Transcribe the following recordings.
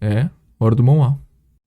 É, hora do Mão A.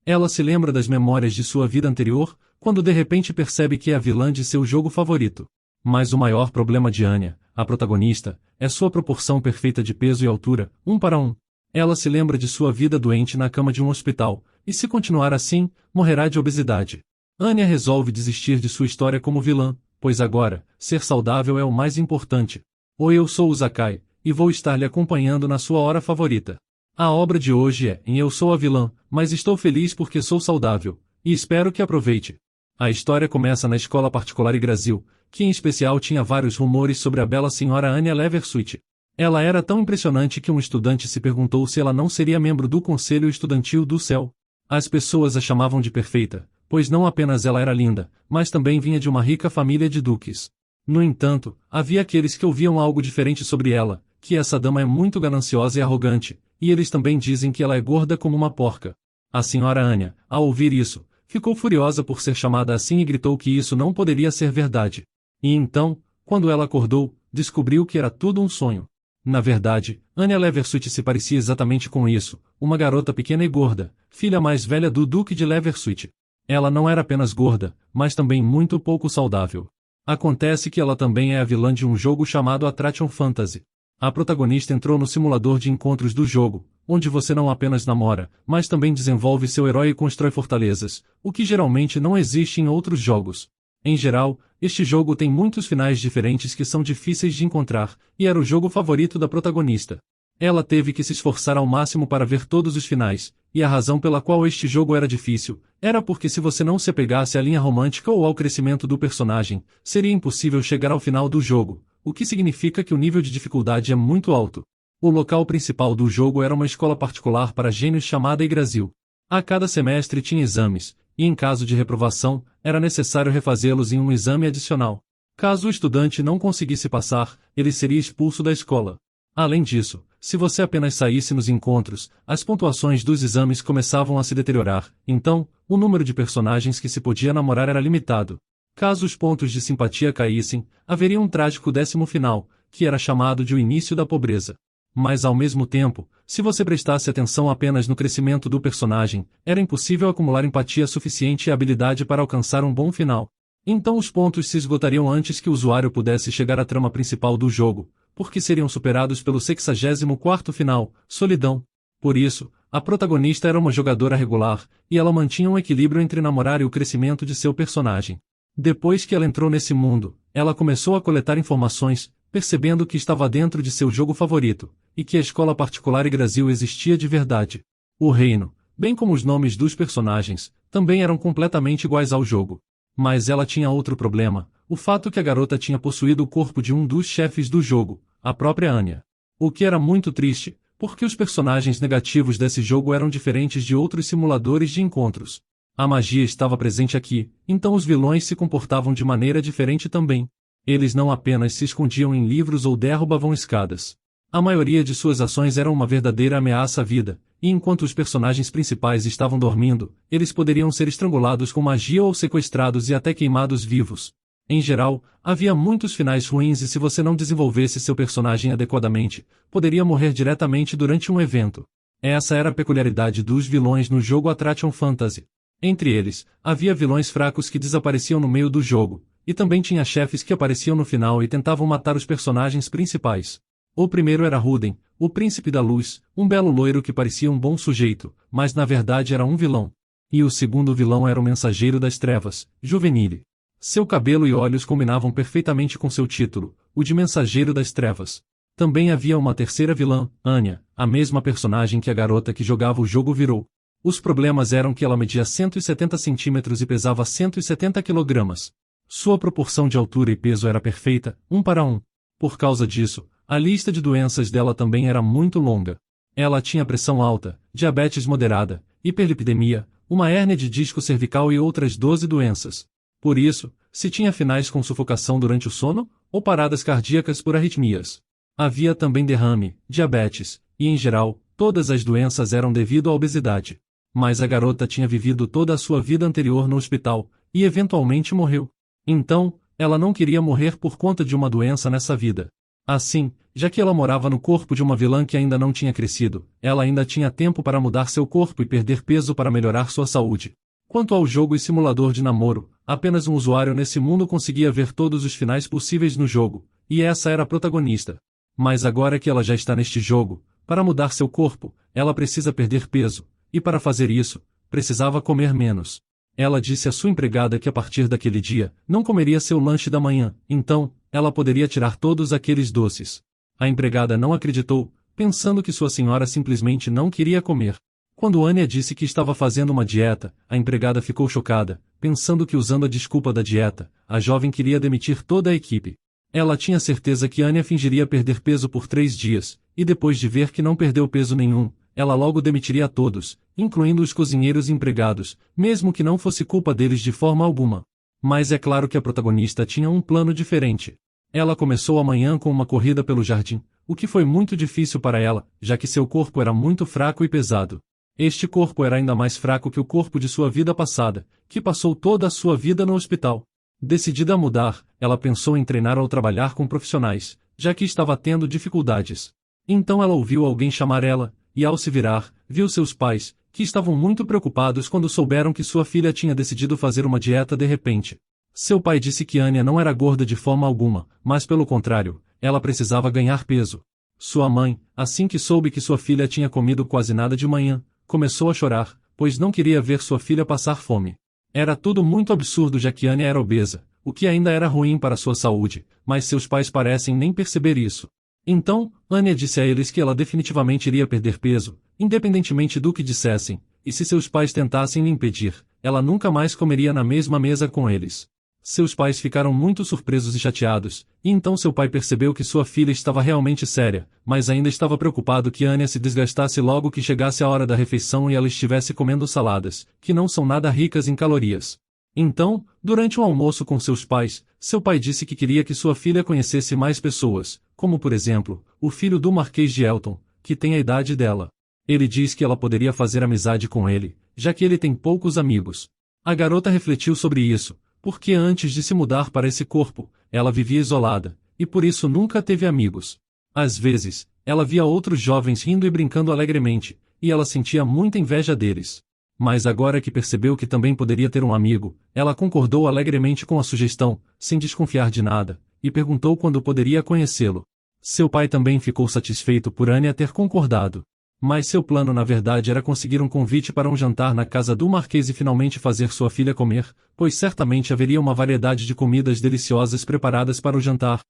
Ela se lembra das memórias de sua vida anterior, quando de repente percebe que é a vilã de seu jogo favorito. Mas o maior problema de Anya, a protagonista, é sua proporção perfeita de peso e altura, 1:1. Ela se lembra de sua vida doente na cama de um hospital, e se continuar assim, morrerá de obesidade. Anya resolve desistir de sua história como vilã, pois agora, ser saudável é o mais importante. Oi, eu sou o Zakai, e vou estar lhe acompanhando na sua hora favorita. A obra de hoje é em Eu Sou a Vilã, mas estou feliz porque sou saudável, e espero que aproveite. A história começa na escola particular Yggdrasil, que em especial tinha vários rumores sobre a bela senhora Anya Leversuit. Ela era tão impressionante que um estudante se perguntou se ela não seria membro do conselho estudantil do céu. As pessoas a chamavam de perfeita, pois não apenas ela era linda, mas também vinha de uma rica família de duques. No entanto, havia aqueles que ouviam algo diferente sobre ela, que essa dama é muito gananciosa e arrogante, e eles também dizem que ela é gorda como uma porca. A senhora Anya, ao ouvir isso, ficou furiosa por ser chamada assim e gritou que isso não poderia ser verdade. E então, quando ela acordou, descobriu que era tudo um sonho. Na verdade, Anya Leversuit se parecia exatamente com isso, uma garota pequena e gorda, filha mais velha do Duque de Leversuit. Ela não era apenas gorda, mas também muito pouco saudável. Acontece que ela também é a vilã de um jogo chamado Attraction Fantasy. A protagonista entrou no simulador de encontros do jogo, onde você não apenas namora, mas também desenvolve seu herói e constrói fortalezas, o que geralmente não existe em outros jogos. Em geral, este jogo tem muitos finais diferentes que são difíceis de encontrar, e era o jogo favorito da protagonista. Ela teve que se esforçar ao máximo para ver todos os finais, e a razão pela qual este jogo era difícil, era porque se você não se apegasse à linha romântica ou ao crescimento do personagem, seria impossível chegar ao final do jogo, o que significa que o nível de dificuldade é muito alto. O local principal do jogo era uma escola particular para gênios chamada Yggdrasil. A cada semestre tinha exames, e em caso de reprovação, era necessário refazê-los em um exame adicional. Caso o estudante não conseguisse passar, ele seria expulso da escola. Além disso, se você apenas saísse nos encontros, as pontuações dos exames começavam a se deteriorar, então, o número de personagens que se podia namorar era limitado. Caso os pontos de simpatia caíssem, haveria um trágico décimo final, que era chamado de o início da pobreza. Mas ao mesmo tempo, se você prestasse atenção apenas no crescimento do personagem, era impossível acumular empatia suficiente e habilidade para alcançar um bom final. Então os pontos se esgotariam antes que o usuário pudesse chegar à trama principal do jogo, porque seriam superados pelo 64º final, Solidão. Por isso, a protagonista era uma jogadora regular, e ela mantinha um equilíbrio entre namorar e o crescimento de seu personagem. Depois que ela entrou nesse mundo, ela começou a coletar informações, percebendo que estava dentro de seu jogo favorito, e que a escola particular Yggdrasil existia de verdade. O reino, bem como os nomes dos personagens, também eram completamente iguais ao jogo. Mas ela tinha outro problema, o fato que a garota tinha possuído o corpo de um dos chefes do jogo, a própria Anya. O que era muito triste, porque os personagens negativos desse jogo eram diferentes de outros simuladores de encontros. A magia estava presente aqui, então os vilões se comportavam de maneira diferente também. Eles não apenas se escondiam em livros ou derrubavam escadas. A maioria de suas ações eram uma verdadeira ameaça à vida, e enquanto os personagens principais estavam dormindo, eles poderiam ser estrangulados com magia ou sequestrados e até queimados vivos. Em geral, havia muitos finais ruins e se você não desenvolvesse seu personagem adequadamente, poderia morrer diretamente durante um evento. Essa era a peculiaridade dos vilões no jogo Attraction Fantasy. Entre eles, havia vilões fracos que desapareciam no meio do jogo, e também tinha chefes que apareciam no final e tentavam matar os personagens principais. O primeiro era Ruden, o príncipe da luz, um belo loiro que parecia um bom sujeito, mas na verdade era um vilão. E o segundo vilão era o mensageiro das trevas, Juvenile. Seu cabelo e olhos combinavam perfeitamente com seu título, o de mensageiro das trevas. Também havia uma terceira vilã, Anya, a mesma personagem que a garota que jogava o jogo virou. Os problemas eram que ela media 170 centímetros e pesava 170 quilogramas. Sua proporção de altura e peso era perfeita, 1:1. Por causa disso, a lista de doenças dela também era muito longa. Ela tinha pressão alta, diabetes moderada, hiperlipidemia, uma hérnia de disco cervical e outras 12 doenças. Por isso, se tinha finais com sufocação durante o sono, ou paradas cardíacas por arritmias. Havia também derrame, diabetes, e em geral, todas as doenças eram devido à obesidade. Mas a garota tinha vivido toda a sua vida anterior no hospital, e eventualmente morreu. Então, ela não queria morrer por conta de uma doença nessa vida. Assim, já que ela morava no corpo de uma vilã que ainda não tinha crescido, ela ainda tinha tempo para mudar seu corpo e perder peso para melhorar sua saúde. Quanto ao jogo e simulador de namoro, apenas um usuário nesse mundo conseguia ver todos os finais possíveis no jogo, e essa era a protagonista. Mas agora que ela já está neste jogo, para mudar seu corpo, ela precisa perder peso, e para fazer isso, precisava comer menos. Ela disse à sua empregada que a partir daquele dia, não comeria seu lanche da manhã, então, ela poderia tirar todos aqueles doces. A empregada não acreditou, pensando que sua senhora simplesmente não queria comer. Quando Anya disse que estava fazendo uma dieta, a empregada ficou chocada, pensando que usando a desculpa da dieta, a jovem queria demitir toda a equipe. Ela tinha certeza que Anya fingiria perder peso por 3 dias, e depois de ver que não perdeu peso nenhum, ela logo demitiria todos, incluindo os cozinheiros e empregados, mesmo que não fosse culpa deles de forma alguma. Mas é claro que a protagonista tinha um plano diferente. Ela começou a manhã com uma corrida pelo jardim, o que foi muito difícil para ela, já que seu corpo era muito fraco e pesado. Este corpo era ainda mais fraco que o corpo de sua vida passada, que passou toda a sua vida no hospital. Decidida a mudar, ela pensou em treinar ou trabalhar com profissionais, já que estava tendo dificuldades. Então ela ouviu alguém chamar ela, e ao se virar, viu seus pais, que estavam muito preocupados quando souberam que sua filha tinha decidido fazer uma dieta de repente. Seu pai disse que Anya não era gorda de forma alguma, mas pelo contrário, ela precisava ganhar peso. Sua mãe, assim que soube que sua filha tinha comido quase nada de manhã, começou a chorar, pois não queria ver sua filha passar fome. Era tudo muito absurdo já que Anya era obesa, o que ainda era ruim para sua saúde, mas seus pais parecem nem perceber isso. Então, Anya disse a eles que ela definitivamente iria perder peso, independentemente do que dissessem, e se seus pais tentassem lhe impedir, ela nunca mais comeria na mesma mesa com eles. Seus pais ficaram muito surpresos e chateados, e então seu pai percebeu que sua filha estava realmente séria, mas ainda estava preocupado que Anya se desgastasse logo que chegasse a hora da refeição e ela estivesse comendo saladas, que não são nada ricas em calorias. Então, durante um almoço com seus pais, seu pai disse que queria que sua filha conhecesse mais pessoas, como por exemplo, o filho do Marquês de Elton, que tem a idade dela. Ele diz que ela poderia fazer amizade com ele, já que ele tem poucos amigos. A garota refletiu sobre isso, porque antes de se mudar para esse corpo, ela vivia isolada, e por isso nunca teve amigos. Às vezes, ela via outros jovens rindo e brincando alegremente, e ela sentia muita inveja deles. Mas agora que percebeu que também poderia ter um amigo, ela concordou alegremente com a sugestão, sem desconfiar de nada, e perguntou quando poderia conhecê-lo. Seu pai também ficou satisfeito por Anya ter concordado. Mas seu plano na verdade era conseguir um convite para um jantar na casa do Marquês e finalmente fazer sua filha comer, pois certamente haveria uma variedade de comidas deliciosas preparadas para o jantar.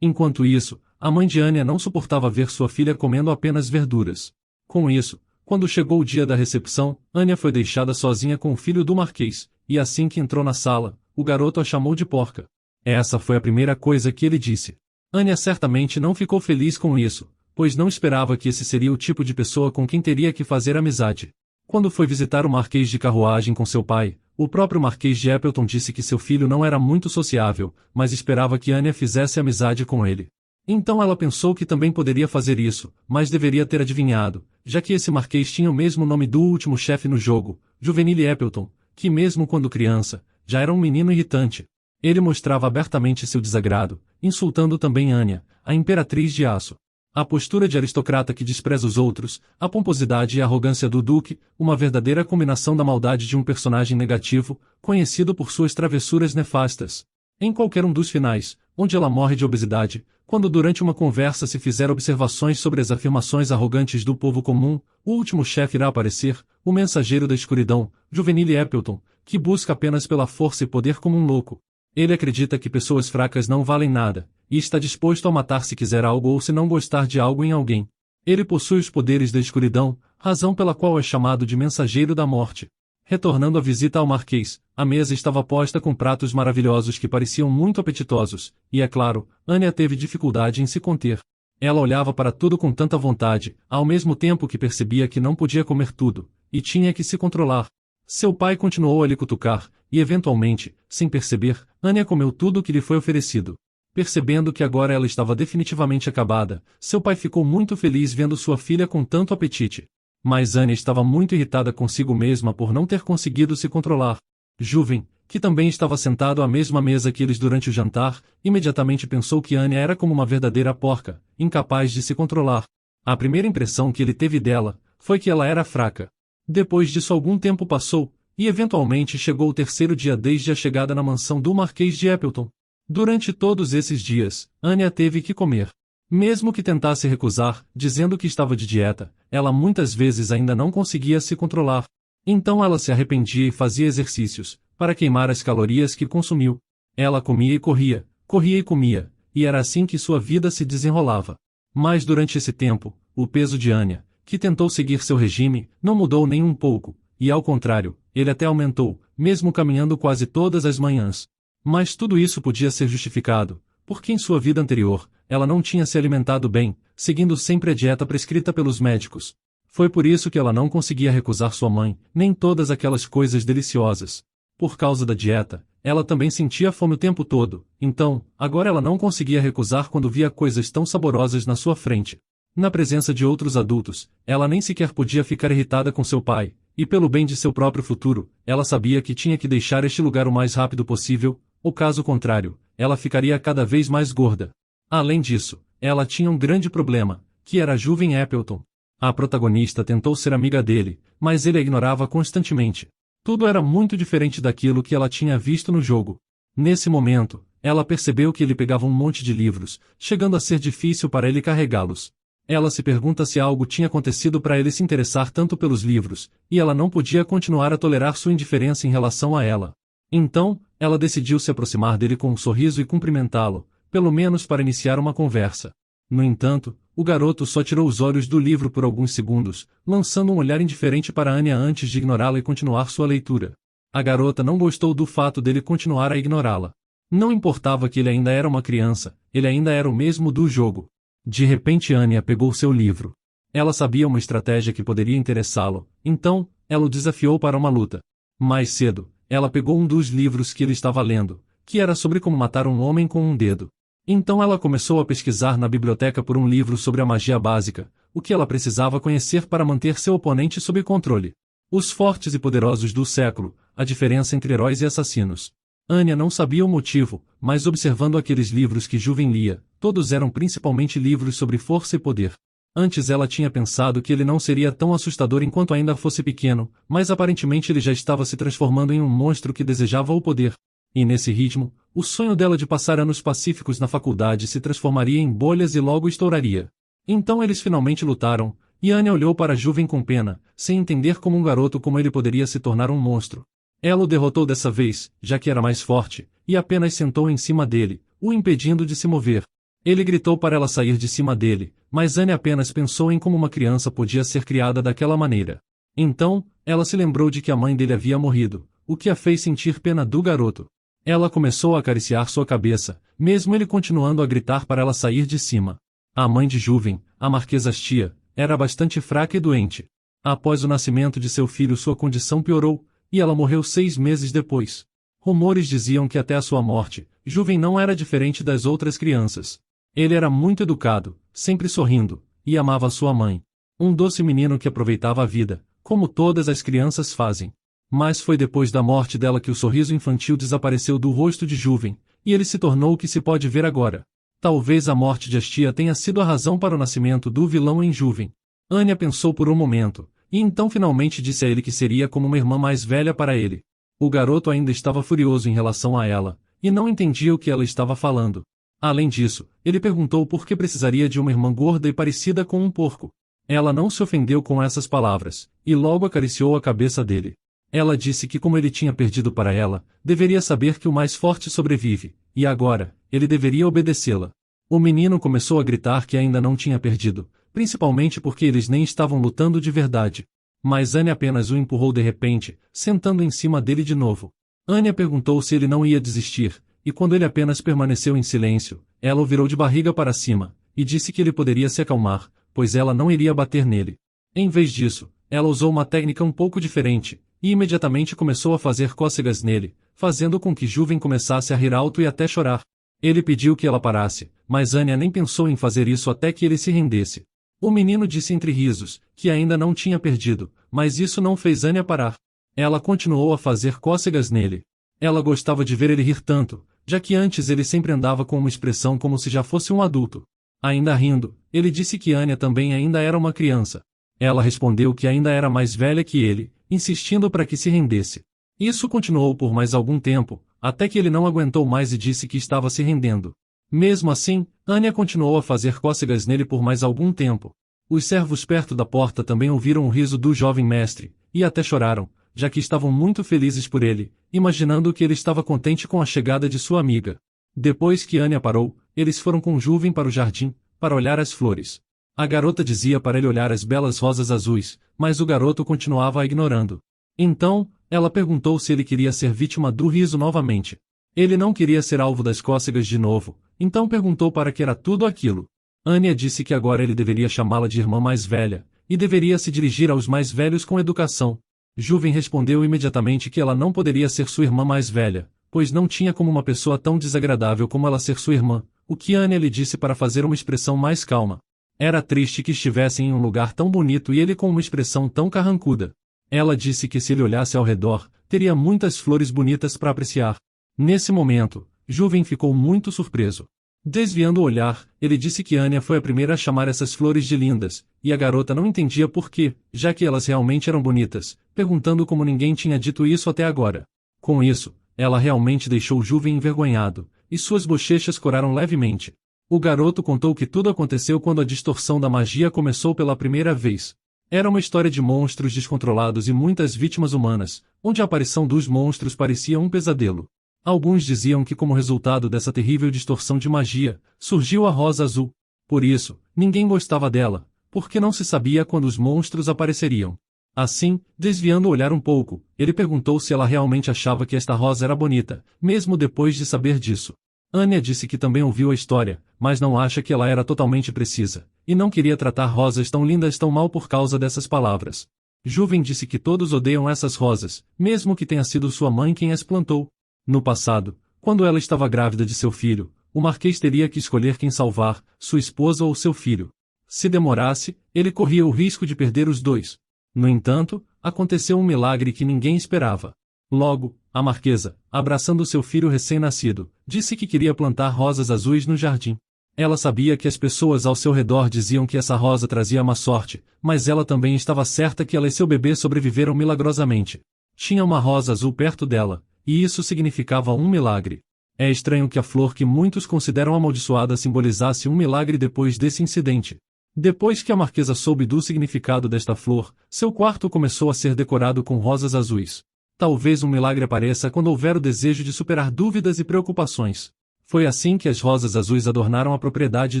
Enquanto isso, a mãe de Anya não suportava ver sua filha comendo apenas verduras. Com isso, quando chegou o dia da recepção, Anya foi deixada sozinha com o filho do Marquês, e assim que entrou na sala, o garoto a chamou de porca. Essa foi a primeira coisa que ele disse. Anya certamente não ficou feliz com isso, pois não esperava que esse seria o tipo de pessoa com quem teria que fazer amizade. Quando foi visitar o Marquês de Carruagem com seu pai, o próprio Marquês de Appleton disse que seu filho não era muito sociável, mas esperava que Anya fizesse amizade com ele. Então ela pensou que também poderia fazer isso, mas deveria ter adivinhado, já que esse Marquês tinha o mesmo nome do último chefe no jogo, Juvenile Appleton, que mesmo quando criança, já era um menino irritante. Ele mostrava abertamente seu desagrado, insultando também Anya, a imperatriz de aço. A postura de aristocrata que despreza os outros, a pomposidade e a arrogância do Duque, uma verdadeira combinação da maldade de um personagem negativo, conhecido por suas travessuras nefastas. Em qualquer um dos finais, onde ela morre de obesidade, quando durante uma conversa se fizer observações sobre as afirmações arrogantes do povo comum, o último chefe irá aparecer, o mensageiro da escuridão, Juvenile Appleton, que busca apenas pela força e poder como um louco. Ele acredita que pessoas fracas não valem nada, e está disposto a matar se quiser algo ou se não gostar de algo em alguém. Ele possui os poderes da escuridão, razão pela qual é chamado de mensageiro da morte. Retornando a visita ao Marquês, a mesa estava posta com pratos maravilhosos que pareciam muito apetitosos, e é claro, Anya teve dificuldade em se conter. Ela olhava para tudo com tanta vontade, ao mesmo tempo que percebia que não podia comer tudo, e tinha que se controlar. Seu pai continuou a lhe cutucar, e eventualmente, sem perceber, Anya comeu tudo o que lhe foi oferecido. Percebendo que agora ela estava definitivamente acabada, seu pai ficou muito feliz vendo sua filha com tanto apetite. Mas Anya estava muito irritada consigo mesma por não ter conseguido se controlar. Juven, que também estava sentado à mesma mesa que eles durante o jantar, imediatamente pensou que Anya era como uma verdadeira porca, incapaz de se controlar. A primeira impressão que ele teve dela foi que ela era fraca. Depois disso algum tempo passou, e eventualmente chegou o terceiro dia desde a chegada na mansão do Marquês de Appleton. Durante todos esses dias, Anya teve que comer. Mesmo que tentasse recusar, dizendo que estava de dieta, ela muitas vezes ainda não conseguia se controlar. Então ela se arrependia e fazia exercícios, para queimar as calorias que consumiu. Ela comia e corria, corria e comia, e era assim que sua vida se desenrolava. Mas durante esse tempo, o peso de Anya, que tentou seguir seu regime, não mudou nem um pouco, e ao contrário, ele até aumentou, mesmo caminhando quase todas as manhãs. Mas tudo isso podia ser justificado, porque em sua vida anterior, ela não tinha se alimentado bem, seguindo sempre a dieta prescrita pelos médicos. Foi por isso que ela não conseguia recusar sua mãe, nem todas aquelas coisas deliciosas. Por causa da dieta, ela também sentia fome o tempo todo, então, agora ela não conseguia recusar quando via coisas tão saborosas na sua frente. Na presença de outros adultos, ela nem sequer podia ficar irritada com seu pai, e pelo bem de seu próprio futuro, ela sabia que tinha que deixar este lugar o mais rápido possível, ou caso contrário, ela ficaria cada vez mais gorda. Além disso, ela tinha um grande problema, que era a jovem Appleton. A protagonista tentou ser amiga dele, mas ele a ignorava constantemente. Tudo era muito diferente daquilo que ela tinha visto no jogo. Nesse momento, ela percebeu que ele pegava um monte de livros, chegando a ser difícil para ele carregá-los. Ela se pergunta se algo tinha acontecido para ele se interessar tanto pelos livros, e ela não podia continuar a tolerar sua indiferença em relação a ela. Então, ela decidiu se aproximar dele com um sorriso e cumprimentá-lo, pelo menos para iniciar uma conversa. No entanto, o garoto só tirou os olhos do livro por alguns segundos, lançando um olhar indiferente para Anya antes de ignorá-la e continuar sua leitura. A garota não gostou do fato dele continuar a ignorá-la. Não importava que ele ainda era uma criança, ele ainda era o mesmo do jogo. De repente Anya pegou seu livro. Ela sabia uma estratégia que poderia interessá-lo, então, ela o desafiou para uma luta. Mais cedo, ela pegou um dos livros que ele estava lendo, que era sobre como matar um homem com um dedo. Então ela começou a pesquisar na biblioteca por um livro sobre a magia básica, o que ela precisava conhecer para manter seu oponente sob controle. Os fortes e poderosos do século, a diferença entre heróis e assassinos. Anya não sabia o motivo, mas observando aqueles livros que Juven lia, todos eram principalmente livros sobre força e poder. Antes ela tinha pensado que ele não seria tão assustador enquanto ainda fosse pequeno, mas aparentemente ele já estava se transformando em um monstro que desejava o poder. E nesse ritmo, o sonho dela de passar anos pacíficos na faculdade se transformaria em bolhas e logo estouraria. Então eles finalmente lutaram, e Anya olhou para Juven com pena, sem entender como um garoto como ele poderia se tornar um monstro. Ela o derrotou dessa vez, já que era mais forte, e apenas sentou em cima dele, o impedindo de se mover. Ele gritou para ela sair de cima dele, mas Anya apenas pensou em como uma criança podia ser criada daquela maneira. Então, ela se lembrou de que a mãe dele havia morrido, o que a fez sentir pena do garoto. Ela começou a acariciar sua cabeça, mesmo ele continuando a gritar para ela sair de cima. A mãe de Juven, a Marquesa Astia, era bastante fraca e doente. Após o nascimento de seu filho sua condição piorou, e ela morreu 6 meses depois. Rumores diziam que até a sua morte, Juven não era diferente das outras crianças. Ele era muito educado, sempre sorrindo, e amava sua mãe. Um doce menino que aproveitava a vida, como todas as crianças fazem. Mas foi depois da morte dela que o sorriso infantil desapareceu do rosto de Juven, e ele se tornou o que se pode ver agora. Talvez a morte de Astia tenha sido a razão para o nascimento do vilão em Juven. Anya pensou por um momento, e então finalmente disse a ele que seria como uma irmã mais velha para ele. O garoto ainda estava furioso em relação a ela, e não entendia o que ela estava falando. Além disso, ele perguntou por que precisaria de uma irmã gorda e parecida com um porco. Ela não se ofendeu com essas palavras, e logo acariciou a cabeça dele. Ela disse que como ele tinha perdido para ela, deveria saber que o mais forte sobrevive, e agora, ele deveria obedecê-la. O menino começou a gritar que ainda não tinha perdido, principalmente porque eles nem estavam lutando de verdade. Mas Anya apenas o empurrou de repente, sentando em cima dele de novo. Anya perguntou se ele não ia desistir, e quando ele apenas permaneceu em silêncio, ela o virou de barriga para cima, e disse que ele poderia se acalmar, pois ela não iria bater nele. Em vez disso, ela usou uma técnica um pouco diferente, e imediatamente começou a fazer cócegas nele, fazendo com que Juven começasse a rir alto e até chorar. Ele pediu que ela parasse, mas Anya nem pensou em fazer isso até que ele se rendesse. O menino disse entre risos, que ainda não tinha perdido, mas isso não fez Anya parar. Ela continuou a fazer cócegas nele. Ela gostava de ver ele rir tanto, já que antes ele sempre andava com uma expressão como se já fosse um adulto. Ainda rindo, ele disse que Anya também ainda era uma criança. Ela respondeu que ainda era mais velha que ele, insistindo para que se rendesse. Isso continuou por mais algum tempo, até que ele não aguentou mais e disse que estava se rendendo. Mesmo assim, Anya continuou a fazer cócegas nele por mais algum tempo. Os servos perto da porta também ouviram o riso do jovem mestre, e até choraram, já que estavam muito felizes por ele, imaginando que ele estava contente com a chegada de sua amiga. Depois que Anya parou, eles foram com Juvem para o jardim, para olhar as flores. A garota dizia para ele olhar as belas rosas azuis, mas o garoto continuava a ignorando. Então, ela perguntou se ele queria ser vítima do riso novamente. Ele não queria ser alvo das cócegas de novo, então perguntou para que era tudo aquilo. Anya disse que agora ele deveria chamá-la de irmã mais velha, e deveria se dirigir aos mais velhos com educação. Juvem respondeu imediatamente que ela não poderia ser sua irmã mais velha, pois não tinha como uma pessoa tão desagradável como ela ser sua irmã, o que Anya lhe disse para fazer uma expressão mais calma. Era triste que estivessem em um lugar tão bonito e ele com uma expressão tão carrancuda. Ela disse que se ele olhasse ao redor, teria muitas flores bonitas para apreciar. Nesse momento, Juvem ficou muito surpreso. Desviando o olhar, ele disse que Anya foi a primeira a chamar essas flores de lindas, e a garota não entendia por quê, já que elas realmente eram bonitas, perguntando como ninguém tinha dito isso até agora. Com isso, ela realmente deixou Juvem envergonhado, e suas bochechas coraram levemente. O garoto contou que tudo aconteceu quando a distorção da magia começou pela primeira vez. Era uma história de monstros descontrolados e muitas vítimas humanas, onde a aparição dos monstros parecia um pesadelo. Alguns diziam que como resultado dessa terrível distorção de magia, surgiu a Rosa Azul. Por isso, ninguém gostava dela, porque não se sabia quando os monstros apareceriam. Assim, desviando o olhar um pouco, ele perguntou se ela realmente achava que esta rosa era bonita, mesmo depois de saber disso. Anya disse que também ouviu a história, mas não acha que ela era totalmente precisa, e não queria tratar rosas tão lindas tão mal por causa dessas palavras. Juvem disse que todos odeiam essas rosas, mesmo que tenha sido sua mãe quem as plantou. No passado, quando ela estava grávida de seu filho, o Marquês teria que escolher quem salvar, sua esposa ou seu filho. Se demorasse, ele corria o risco de perder os dois. No entanto, aconteceu um milagre que ninguém esperava. Logo, a Marquesa, abraçando seu filho recém-nascido, disse que queria plantar rosas azuis no jardim. Ela sabia que as pessoas ao seu redor diziam que essa rosa trazia má sorte, mas ela também estava certa que ela e seu bebê sobreviveram milagrosamente. Tinha uma rosa azul perto dela, e isso significava um milagre. É estranho que a flor que muitos consideram amaldiçoada simbolizasse um milagre depois desse incidente. Depois que a Marquesa soube do significado desta flor, seu quarto começou a ser decorado com rosas azuis. Talvez um milagre apareça quando houver o desejo de superar dúvidas e preocupações. Foi assim que as rosas azuis adornaram a propriedade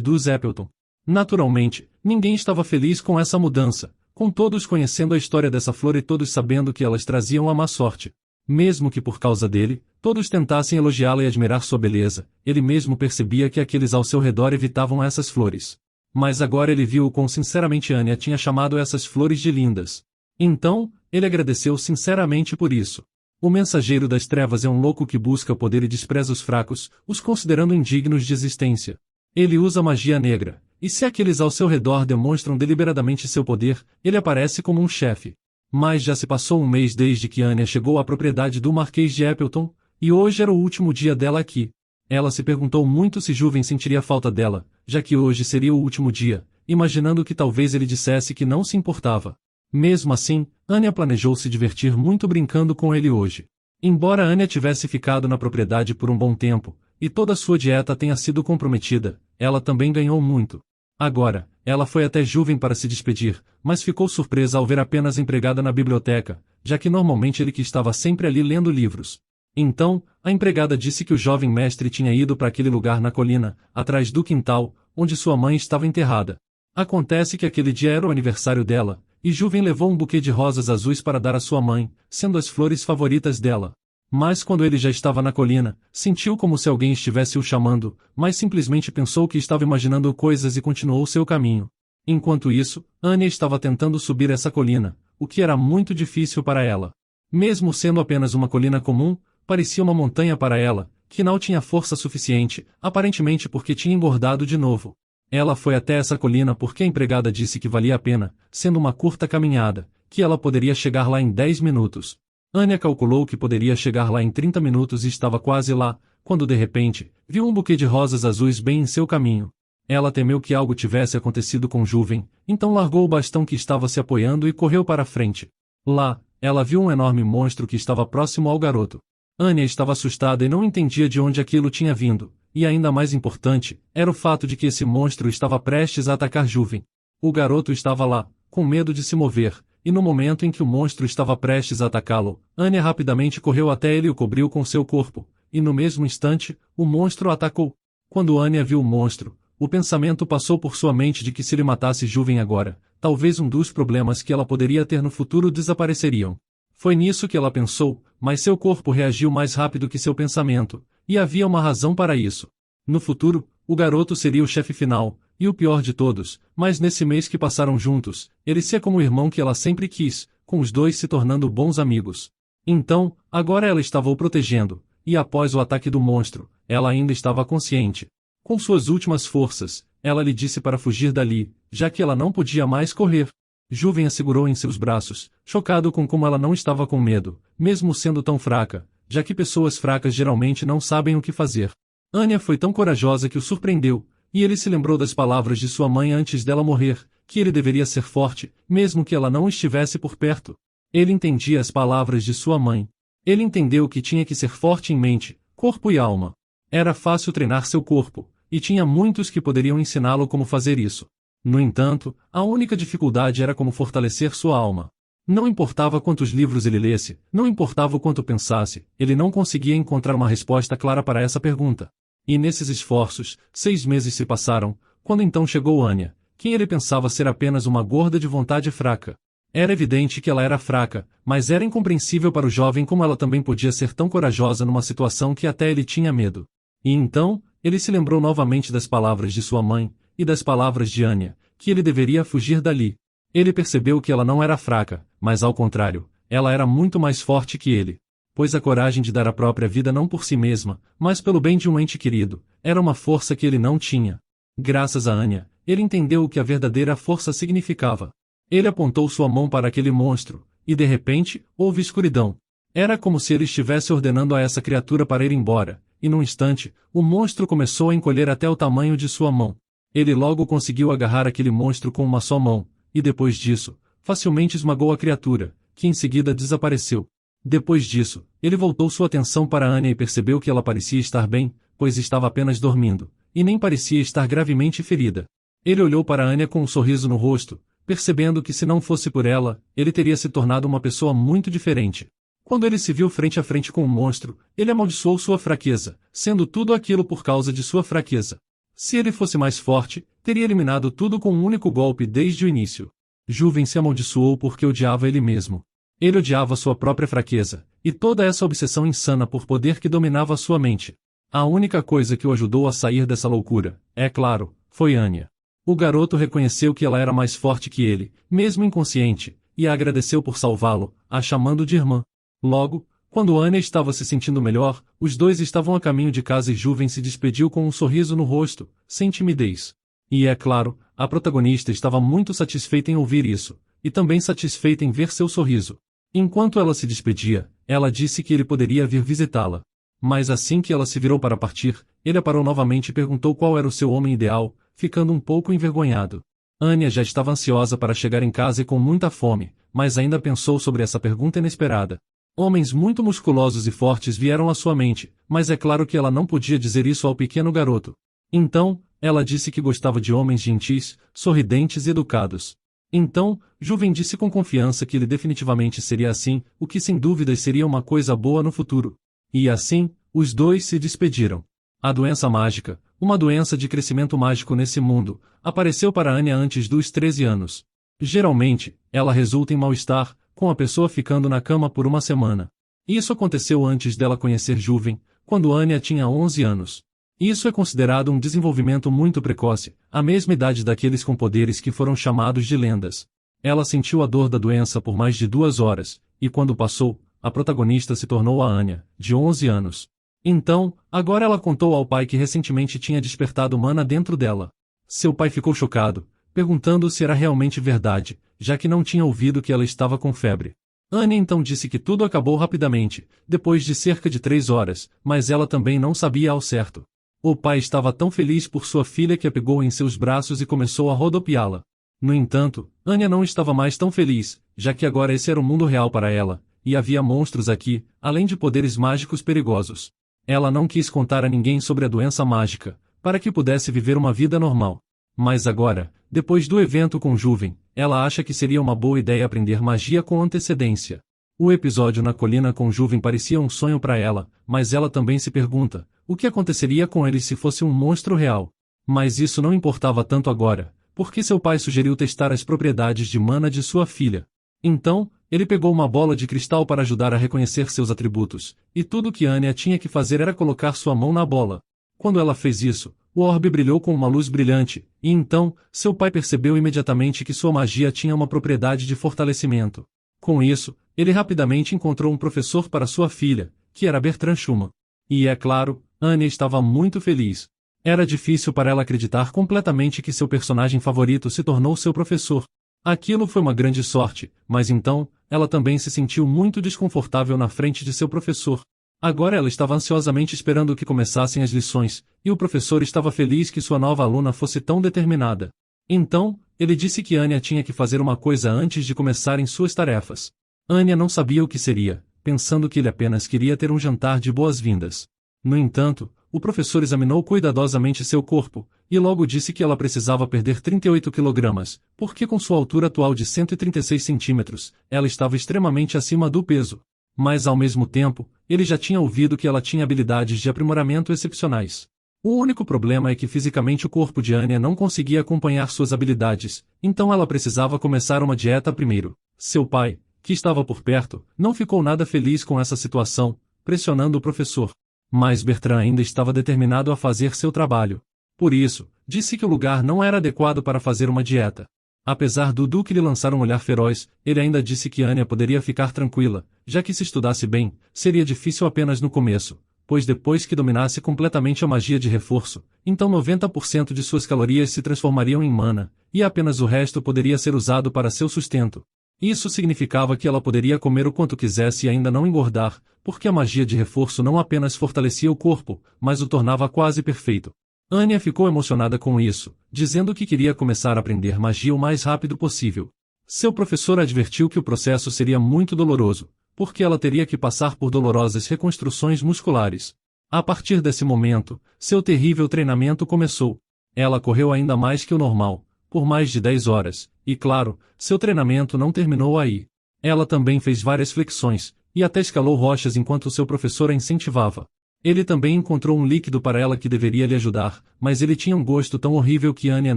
dos Appleton. Naturalmente, ninguém estava feliz com essa mudança, com todos conhecendo a história dessa flor e todos sabendo que elas traziam a má sorte. Mesmo que por causa dele, todos tentassem elogiá-la e admirar sua beleza, ele mesmo percebia que aqueles ao seu redor evitavam essas flores. Mas agora ele viu o quão sinceramente Anya tinha chamado essas flores de lindas. Então, ele agradeceu sinceramente por isso. O mensageiro das trevas é um louco que busca o poder e despreza os fracos, os considerando indignos de existência. Ele usa magia negra, e se aqueles ao seu redor demonstram deliberadamente seu poder, ele aparece como um chefe. Mas já se passou um mês desde que Anya chegou à propriedade do Marquês de Appleton, e hoje era o último dia dela aqui. Ela se perguntou muito se Juvem sentiria falta dela, já que hoje seria o último dia, imaginando que talvez ele dissesse que não se importava. Mesmo assim, Anya planejou se divertir muito brincando com ele hoje. Embora Anya tivesse ficado na propriedade por um bom tempo, e toda sua dieta tenha sido comprometida, ela também ganhou muito. Agora, ela foi até Juvem para se despedir, mas ficou surpresa ao ver apenas a empregada na biblioteca, já que normalmente ele que estava sempre ali lendo livros. Então, a empregada disse que o jovem mestre tinha ido para aquele lugar na colina, atrás do quintal, onde sua mãe estava enterrada. Acontece que aquele dia era o aniversário dela, e Juvem levou um buquê de rosas azuis para dar à sua mãe, sendo as flores favoritas dela. Mas quando ele já estava na colina, sentiu como se alguém estivesse o chamando, mas simplesmente pensou que estava imaginando coisas e continuou seu caminho. Enquanto isso, Anya estava tentando subir essa colina, o que era muito difícil para ela. Mesmo sendo apenas uma colina comum, parecia uma montanha para ela, que não tinha força suficiente, aparentemente porque tinha engordado de novo. Ela foi até essa colina porque a empregada disse que valia a pena, sendo uma curta caminhada, que ela poderia chegar lá em 10 minutos. Anya calculou que poderia chegar lá em 30 minutos e estava quase lá, quando de repente, viu um buquê de rosas azuis bem em seu caminho. Ela temeu que algo tivesse acontecido com Juven, então largou o bastão que estava se apoiando e correu para a frente. Lá, ela viu um enorme monstro que estava próximo ao garoto. Anya estava assustada e não entendia de onde aquilo tinha vindo, e ainda mais importante, era o fato de que esse monstro estava prestes a atacar Juven. O garoto estava lá, com medo de se mover, e no momento em que o monstro estava prestes a atacá-lo, Anya rapidamente correu até ele e o cobriu com seu corpo, e no mesmo instante, o monstro o atacou. Quando Anya viu o monstro, o pensamento passou por sua mente de que se ele matasse Juven agora, talvez um dos problemas que ela poderia ter no futuro desapareceriam. Foi nisso que ela pensou, mas seu corpo reagiu mais rápido que seu pensamento, e havia uma razão para isso. No futuro, o garoto seria o chefe final, e o pior de todos, mas nesse mês que passaram juntos, ele seria como o irmão que ela sempre quis, com os dois se tornando bons amigos. Então, agora ela estava o protegendo, e após o ataque do monstro, ela ainda estava consciente. Com suas últimas forças, ela lhe disse para fugir dali, já que ela não podia mais correr. Juven a segurou em seus braços, chocado com como ela não estava com medo, mesmo sendo tão fraca, já que pessoas fracas geralmente não sabem o que fazer. Anya foi tão corajosa que o surpreendeu, e ele se lembrou das palavras de sua mãe antes dela morrer, que ele deveria ser forte, mesmo que ela não estivesse por perto. Ele entendia as palavras de sua mãe. Ele entendeu que tinha que ser forte em mente, corpo e alma. Era fácil treinar seu corpo, e tinha muitos que poderiam ensiná-lo como fazer isso. No entanto, a única dificuldade era como fortalecer sua alma. Não importava quantos livros ele lesse, não importava o quanto pensasse, ele não conseguia encontrar uma resposta clara para essa pergunta. E nesses esforços, 6 meses se passaram, quando então chegou Anya, quem ele pensava ser apenas uma gorda de vontade fraca. Era evidente que ela era fraca, mas era incompreensível para o jovem como ela também podia ser tão corajosa numa situação que até ele tinha medo. E então, ele se lembrou novamente das palavras de sua mãe, e das palavras de Anya, que ele deveria fugir dali. Ele percebeu que ela não era fraca, mas ao contrário, ela era muito mais forte que ele. Pois a coragem de dar a própria vida não por si mesma, mas pelo bem de um ente querido, era uma força que ele não tinha. Graças a Anya, ele entendeu o que a verdadeira força significava. Ele apontou sua mão para aquele monstro, e de repente, houve escuridão. Era como se ele estivesse ordenando a essa criatura para ir embora, e num instante, o monstro começou a encolher até o tamanho de sua mão. Ele logo conseguiu agarrar aquele monstro com uma só mão, e depois disso, facilmente esmagou a criatura, que em seguida desapareceu. Depois disso, ele voltou sua atenção para Anya e percebeu que ela parecia estar bem, pois estava apenas dormindo, e nem parecia estar gravemente ferida. Ele olhou para Anya com um sorriso no rosto, percebendo que se não fosse por ela, ele teria se tornado uma pessoa muito diferente. Quando ele se viu frente a frente com o monstro, ele amaldiçoou sua fraqueza, sendo tudo aquilo por causa de sua fraqueza. Se ele fosse mais forte, teria eliminado tudo com um único golpe desde o início. Juven se amaldiçoou porque odiava ele mesmo. Ele odiava sua própria fraqueza, e toda essa obsessão insana por poder que dominava sua mente. A única coisa que o ajudou a sair dessa loucura, é claro, foi Anya. O garoto reconheceu que ela era mais forte que ele, mesmo inconsciente, e a agradeceu por salvá-lo, a chamando de irmã. Logo, quando Anya estava se sentindo melhor, os dois estavam a caminho de casa e Juven se despediu com um sorriso no rosto, sem timidez. E é claro, a protagonista estava muito satisfeita em ouvir isso, e também satisfeita em ver seu sorriso. Enquanto ela se despedia, ela disse que ele poderia vir visitá-la. Mas assim que ela se virou para partir, ele a parou novamente e perguntou qual era o seu homem ideal, ficando um pouco envergonhado. Anya já estava ansiosa para chegar em casa e com muita fome, mas ainda pensou sobre essa pergunta inesperada. Homens muito musculosos e fortes vieram à sua mente, mas é claro que ela não podia dizer isso ao pequeno garoto. Então, ela disse que gostava de homens gentis, sorridentes e educados. Então, Juven disse com confiança que ele definitivamente seria assim, o que sem dúvidas seria uma coisa boa no futuro. E assim, os dois se despediram. A doença mágica, uma doença de crescimento mágico nesse mundo, apareceu para Anya antes dos 13 anos. Geralmente, ela resulta em mal-estar, com a pessoa ficando na cama por uma semana. Isso aconteceu antes dela conhecer Juven, quando Anya tinha 11 anos. Isso é considerado um desenvolvimento muito precoce, a mesma idade daqueles com poderes que foram chamados de lendas. Ela sentiu a dor da doença por mais de 2 horas, e quando passou, a protagonista se tornou a Anya, de 11 anos. Então, agora ela contou ao pai que recentemente tinha despertado mana dentro dela. Seu pai ficou chocado, perguntando se era realmente verdade, já que não tinha ouvido que ela estava com febre. Anya então disse que tudo acabou rapidamente, depois de cerca de 3 horas, mas ela também não sabia ao certo. O pai estava tão feliz por sua filha que a pegou em seus braços e começou a rodopiá-la. No entanto, Anya não estava mais tão feliz, já que agora esse era o mundo real para ela, e havia monstros aqui, além de poderes mágicos perigosos. Ela não quis contar a ninguém sobre a doença mágica, para que pudesse viver uma vida normal. Mas agora, depois do evento com Juven, ela acha que seria uma boa ideia aprender magia com antecedência. O episódio na colina com Juven parecia um sonho para ela, mas ela também se pergunta, o que aconteceria com ele se fosse um monstro real? Mas isso não importava tanto agora, porque seu pai sugeriu testar as propriedades de mana de sua filha. Então, ele pegou uma bola de cristal para ajudar a reconhecer seus atributos, e tudo que Anya tinha que fazer era colocar sua mão na bola. Quando ela fez isso, o orbe brilhou com uma luz brilhante, e então, seu pai percebeu imediatamente que sua magia tinha uma propriedade de fortalecimento. Com isso, ele rapidamente encontrou um professor para sua filha, que era Bertrand Schumann. E é claro, Anya estava muito feliz. Era difícil para ela acreditar completamente que seu personagem favorito se tornou seu professor. Aquilo foi uma grande sorte, mas então, ela também se sentiu muito desconfortável na frente de seu professor. Agora ela estava ansiosamente esperando que começassem as lições, e o professor estava feliz que sua nova aluna fosse tão determinada. Então, ele disse que Anya tinha que fazer uma coisa antes de começarem suas tarefas. Anya não sabia o que seria, pensando que ele apenas queria ter um jantar de boas-vindas. No entanto, o professor examinou cuidadosamente seu corpo, e logo disse que ela precisava perder 38 quilogramas, porque com sua altura atual de 136 centímetros, ela estava extremamente acima do peso. Mas ao mesmo tempo, ele já tinha ouvido que ela tinha habilidades de aprimoramento excepcionais. O único problema é que fisicamente o corpo de Anya não conseguia acompanhar suas habilidades, então ela precisava começar uma dieta primeiro. Seu pai, que estava por perto, não ficou nada feliz com essa situação, pressionando o professor. Mas Bertrand ainda estava determinado a fazer seu trabalho. Por isso, disse que o lugar não era adequado para fazer uma dieta. Apesar do Duque lhe lançar um olhar feroz, ele ainda disse que Anya poderia ficar tranquila, já que se estudasse bem, seria difícil apenas no começo, pois depois que dominasse completamente a magia de reforço, então 90% de suas calorias se transformariam em mana, e apenas o resto poderia ser usado para seu sustento. Isso significava que ela poderia comer o quanto quisesse e ainda não engordar, porque a magia de reforço não apenas fortalecia o corpo, mas o tornava quase perfeito. Anya ficou emocionada com isso, dizendo que queria começar a aprender magia o mais rápido possível. Seu professor advertiu que o processo seria muito doloroso, porque ela teria que passar por dolorosas reconstruções musculares. A partir desse momento, seu terrível treinamento começou. Ela correu ainda mais que o normal, por mais de 10 horas, e claro, seu treinamento não terminou aí. Ela também fez várias flexões, e até escalou rochas enquanto seu professor a incentivava. Ele também encontrou um líquido para ela que deveria lhe ajudar, mas ele tinha um gosto tão horrível que Anya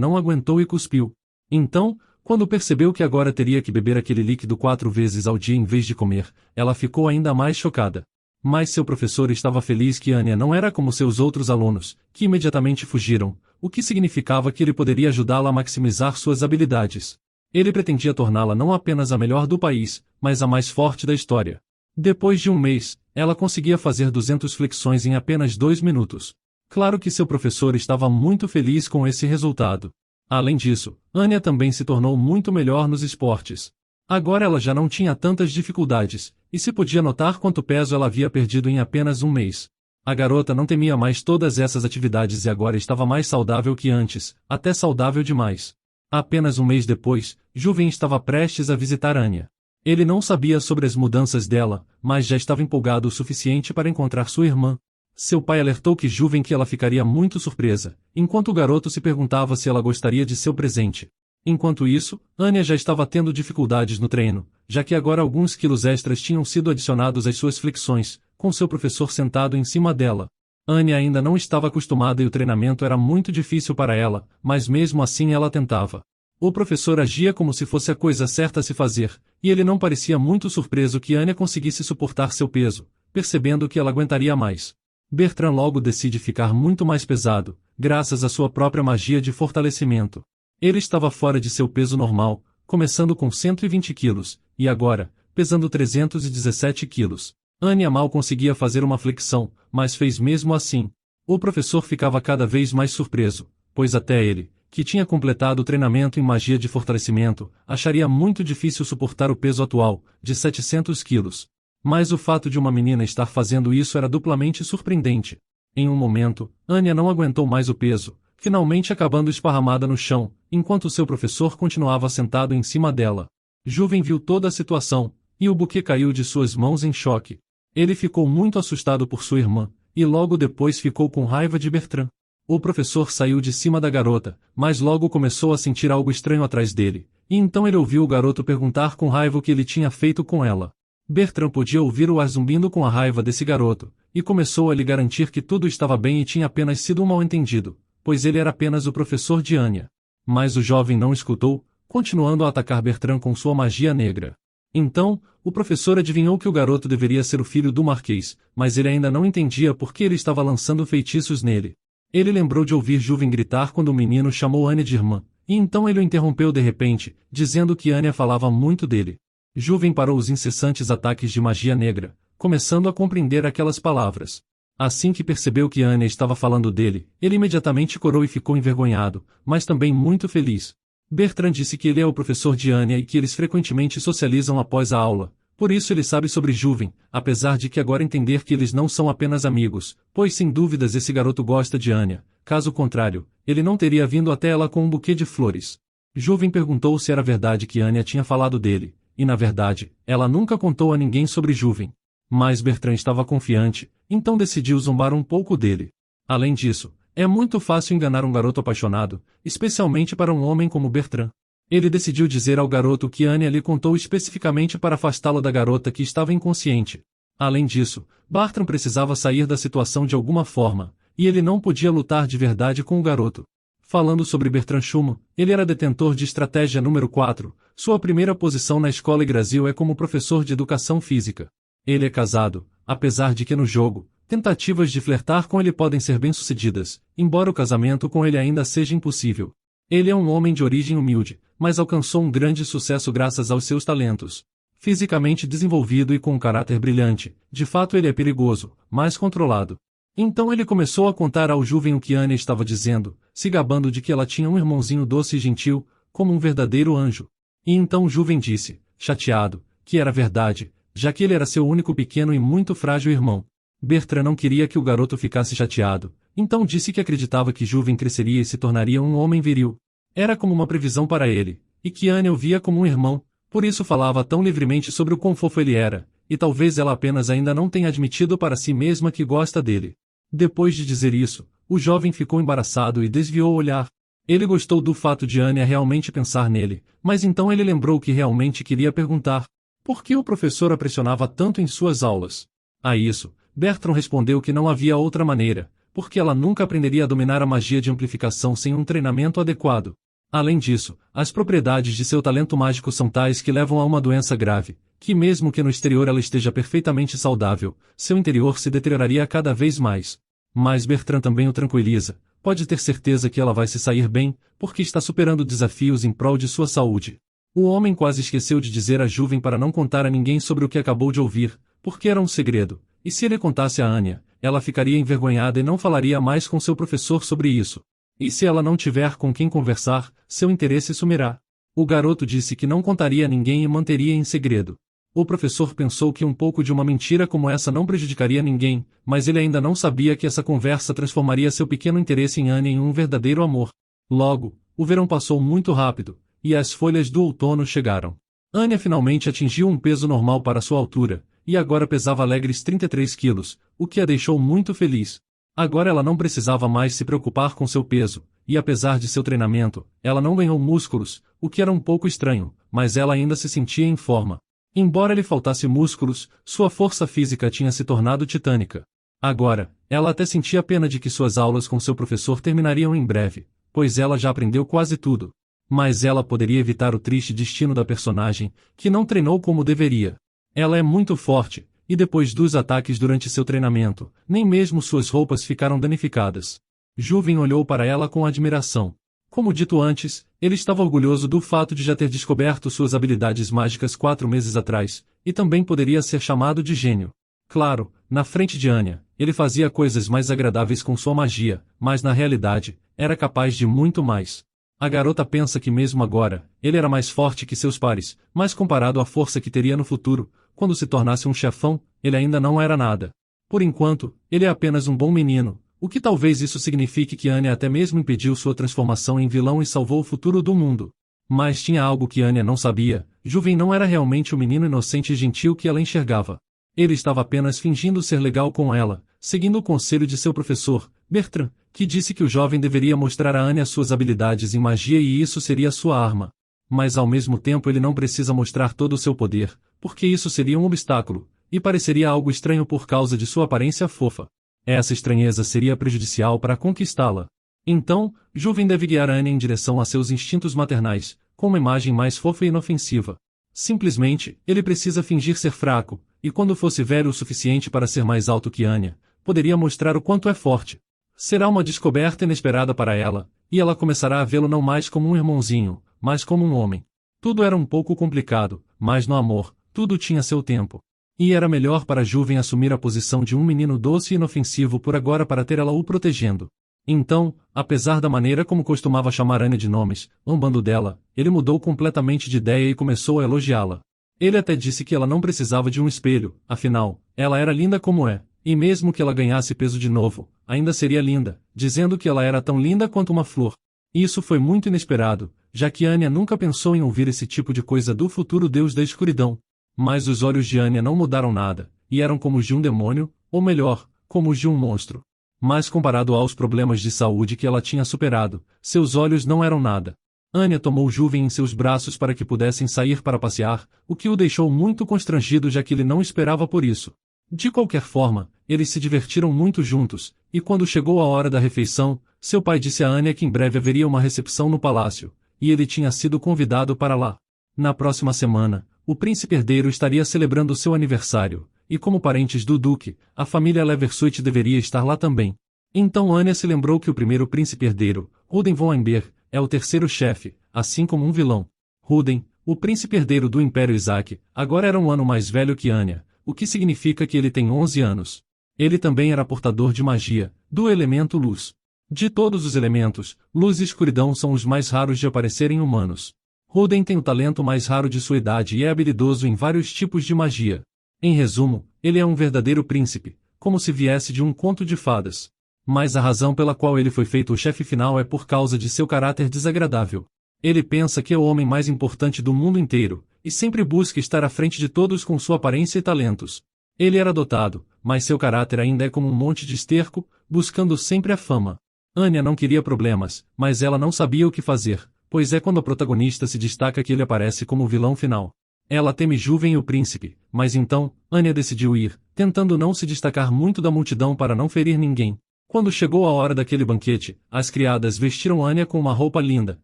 não aguentou e cuspiu. Então, quando percebeu que agora teria que beber aquele líquido 4 vezes ao dia em vez de comer, ela ficou ainda mais chocada. Mas seu professor estava feliz que Anya não era como seus outros alunos, que imediatamente fugiram, o que significava que ele poderia ajudá-la a maximizar suas habilidades. Ele pretendia torná-la não apenas a melhor do país, mas a mais forte da história. Depois de um mês, ela conseguia fazer 200 flexões em apenas 2 minutos. Claro que seu professor estava muito feliz com esse resultado. Além disso, Anya também se tornou muito melhor nos esportes. Agora ela já não tinha tantas dificuldades, e se podia notar quanto peso ela havia perdido em apenas um mês. A garota não temia mais todas essas atividades e agora estava mais saudável que antes, até saudável demais. Apenas um mês depois, Juven estava prestes a visitar Anya. Ele não sabia sobre as mudanças dela, mas já estava empolgado o suficiente para encontrar sua irmã. Seu pai alertou que Juven que ela ficaria muito surpresa, enquanto o garoto se perguntava se ela gostaria de seu presente. Enquanto isso, Anya já estava tendo dificuldades no treino, já que agora alguns quilos extras tinham sido adicionados às suas flexões, com seu professor sentado em cima dela. Anya ainda não estava acostumada e o treinamento era muito difícil para ela, mas mesmo assim ela tentava. O professor agia como se fosse a coisa certa a se fazer, e ele não parecia muito surpreso que Anya conseguisse suportar seu peso, percebendo que ela aguentaria mais. Bertrand logo decide ficar muito mais pesado, graças à sua própria magia de fortalecimento. Ele estava fora de seu peso normal, começando com 120 quilos, e agora, pesando 317 quilos. Anya mal conseguia fazer uma flexão, mas fez mesmo assim. O professor ficava cada vez mais surpreso, pois até ele, que tinha completado o treinamento em magia de fortalecimento, acharia muito difícil suportar o peso atual, de 700 quilos. Mas o fato de uma menina estar fazendo isso era duplamente surpreendente. Em um momento, Anya não aguentou mais o peso, finalmente acabando esparramada no chão, enquanto seu professor continuava sentado em cima dela. Juven viu toda a situação, e o buquê caiu de suas mãos em choque. Ele ficou muito assustado por sua irmã, e logo depois ficou com raiva de Bertrand. O professor saiu de cima da garota, mas logo começou a sentir algo estranho atrás dele, e então ele ouviu o garoto perguntar com raiva o que ele tinha feito com ela. Bertrand podia ouvir o ar zumbindo com a raiva desse garoto, e começou a lhe garantir que tudo estava bem e tinha apenas sido um mal-entendido, pois ele era apenas o professor de Anya. Mas o jovem não escutou, continuando a atacar Bertrand com sua magia negra. Então, o professor adivinhou que o garoto deveria ser o filho do Marquês, mas ele ainda não entendia por que ele estava lançando feitiços nele. Ele lembrou de ouvir Juven gritar quando o menino chamou Anya de irmã, e então ele o interrompeu de repente, dizendo que Anya falava muito dele. Juven parou os incessantes ataques de magia negra, começando a compreender aquelas palavras. Assim que percebeu que Anya estava falando dele, ele imediatamente corou e ficou envergonhado, mas também muito feliz. Bertrand disse que ele é o professor de Anya e que eles frequentemente socializam após a aula, por isso ele sabe sobre Juven, apesar de que agora entender que eles não são apenas amigos, pois sem dúvidas esse garoto gosta de Anya, caso contrário, ele não teria vindo até ela com um buquê de flores. Juven perguntou se era verdade que Anya tinha falado dele, e na verdade, ela nunca contou a ninguém sobre Juven. Mas Bertrand estava confiante, então decidiu zombar um pouco dele. Além disso, é muito fácil enganar um garoto apaixonado, especialmente para um homem como Bertrand. Ele decidiu dizer ao garoto que Anya lhe contou especificamente para afastá-lo da garota que estava inconsciente. Além disso, Bertrand precisava sair da situação de alguma forma, e ele não podia lutar de verdade com o garoto. Falando sobre Bertrand Schumann, ele era detentor de estratégia número 4, sua primeira posição na escola Yggdrasil é como professor de educação física. Ele é casado, apesar de que no jogo, tentativas de flertar com ele podem ser bem-sucedidas, embora o casamento com ele ainda seja impossível. Ele é um homem de origem humilde, mas alcançou um grande sucesso graças aos seus talentos. Fisicamente desenvolvido e com um caráter brilhante, de fato ele é perigoso, mas controlado. Então ele começou a contar ao Juven o que Anya estava dizendo, se gabando de que ela tinha um irmãozinho doce e gentil, como um verdadeiro anjo. E então Juven disse, chateado, que era verdade, já que ele era seu único pequeno e muito frágil irmão. Bertrand não queria que o garoto ficasse chateado, então disse que acreditava que Juven cresceria e se tornaria um homem viril. Era como uma previsão para ele, e que Anya o via como um irmão, por isso falava tão livremente sobre o quão fofo ele era, e talvez ela apenas ainda não tenha admitido para si mesma que gosta dele. Depois de dizer isso, o jovem ficou embaraçado e desviou o olhar. Ele gostou do fato de Anya realmente pensar nele, mas então ele lembrou que realmente queria perguntar. Por que o professor a pressionava tanto em suas aulas? A isso, Bertrand respondeu que não havia outra maneira, porque ela nunca aprenderia a dominar a magia de amplificação sem um treinamento adequado. Além disso, as propriedades de seu talento mágico são tais que levam a uma doença grave, que mesmo que no exterior ela esteja perfeitamente saudável, seu interior se deterioraria cada vez mais. Mas Bertrand também o tranquiliza, pode ter certeza que ela vai se sair bem, porque está superando desafios em prol de sua saúde. O homem quase esqueceu de dizer a Juven para não contar a ninguém sobre o que acabou de ouvir, porque era um segredo, e se ele contasse a Anya, ela ficaria envergonhada e não falaria mais com seu professor sobre isso. E se ela não tiver com quem conversar, seu interesse sumirá. O garoto disse que não contaria a ninguém e manteria em segredo. O professor pensou que um pouco de uma mentira como essa não prejudicaria ninguém, mas ele ainda não sabia que essa conversa transformaria seu pequeno interesse em Anya em um verdadeiro amor. Logo, o verão passou muito rápido, e as folhas do outono chegaram. Anya finalmente atingiu um peso normal para sua altura, e agora pesava alegres 33 quilos, o que a deixou muito feliz. Agora ela não precisava mais se preocupar com seu peso, e apesar de seu treinamento, ela não ganhou músculos, o que era um pouco estranho, mas ela ainda se sentia em forma. Embora lhe faltasse músculos, sua força física tinha se tornado titânica. Agora, ela até sentia pena de que suas aulas com seu professor terminariam em breve, pois ela já aprendeu quase tudo. Mas ela poderia evitar o triste destino da personagem, que não treinou como deveria. Ela é muito forte, e depois dos ataques durante seu treinamento, nem mesmo suas roupas ficaram danificadas. Juven olhou para ela com admiração. Como dito antes, ele estava orgulhoso do fato de já ter descoberto suas habilidades mágicas 4 meses atrás, e também poderia ser chamado de gênio. Claro, na frente de Anya, ele fazia coisas mais agradáveis com sua magia, mas na realidade, era capaz de muito mais. A garota pensa que mesmo agora, ele era mais forte que seus pares, mas comparado à força que teria no futuro, quando se tornasse um chefão, ele ainda não era nada. Por enquanto, ele é apenas um bom menino, o que talvez isso signifique que Anya até mesmo impediu sua transformação em vilão e salvou o futuro do mundo. Mas tinha algo que Anya não sabia: Juven não era realmente o menino inocente e gentil que ela enxergava. Ele estava apenas fingindo ser legal com ela, seguindo o conselho de seu professor, Bertrand, que disse que o jovem deveria mostrar a Anya suas habilidades em magia e isso seria sua arma. Mas ao mesmo tempo ele não precisa mostrar todo o seu poder, porque isso seria um obstáculo, e pareceria algo estranho por causa de sua aparência fofa. Essa estranheza seria prejudicial para conquistá-la. Então, Juven deve guiar Anya em direção a seus instintos maternais, com uma imagem mais fofa e inofensiva. Simplesmente, ele precisa fingir ser fraco, e quando fosse velho o suficiente para ser mais alto que Anya, poderia mostrar o quanto é forte. Será uma descoberta inesperada para ela, e ela começará a vê-lo não mais como um irmãozinho, mas como um homem. Tudo era um pouco complicado, mas no amor, tudo tinha seu tempo. E era melhor para Juven assumir a posição de um menino doce e inofensivo por agora para ter ela o protegendo. Então, apesar da maneira como costumava chamar Anya de nomes, zombando dela, ele mudou completamente de ideia e começou a elogiá-la. Ele até disse que ela não precisava de um espelho, afinal, ela era linda como é. E mesmo que ela ganhasse peso de novo, ainda seria linda, dizendo que ela era tão linda quanto uma flor. Isso foi muito inesperado, já que Anya nunca pensou em ouvir esse tipo de coisa do futuro deus da escuridão. Mas os olhos de Anya não mudaram nada, e eram como os de um demônio, ou melhor, como os de um monstro. Mas comparado aos problemas de saúde que ela tinha superado, seus olhos não eram nada. Anya tomou Juven em seus braços para que pudessem sair para passear, o que o deixou muito constrangido já que ele não esperava por isso. De qualquer forma, eles se divertiram muito juntos, e quando chegou a hora da refeição, seu pai disse a Anya que em breve haveria uma recepção no palácio, e ele tinha sido convidado para lá. Na próxima semana, o príncipe herdeiro estaria celebrando seu aniversário, e como parentes do duque, a família Leversuit deveria estar lá também. Então Anya se lembrou que o primeiro príncipe herdeiro, Ruden von Einberg, é o terceiro chefe, assim como um vilão. Ruden, o príncipe herdeiro do Império Isaac, agora era um ano mais velho que Anya, o que significa que ele tem 11 anos. Ele também era portador de magia, do elemento luz. De todos os elementos, luz e escuridão são os mais raros de aparecer em humanos. Ruden tem o talento mais raro de sua idade e é habilidoso em vários tipos de magia. Em resumo, ele é um verdadeiro príncipe, como se viesse de um conto de fadas. Mas a razão pela qual ele foi feito o chefe final é por causa de seu caráter desagradável. Ele pensa que é o homem mais importante do mundo inteiro, e sempre busca estar à frente de todos com sua aparência e talentos. Ele era dotado, mas seu caráter ainda é como um monte de esterco, buscando sempre a fama. Anya não queria problemas, mas ela não sabia o que fazer, pois é quando a protagonista se destaca que ele aparece como o vilão final. Ela teme Juven e o príncipe, mas então, Anya decidiu ir, tentando não se destacar muito da multidão para não ferir ninguém. Quando chegou a hora daquele banquete, as criadas vestiram Anya com uma roupa linda,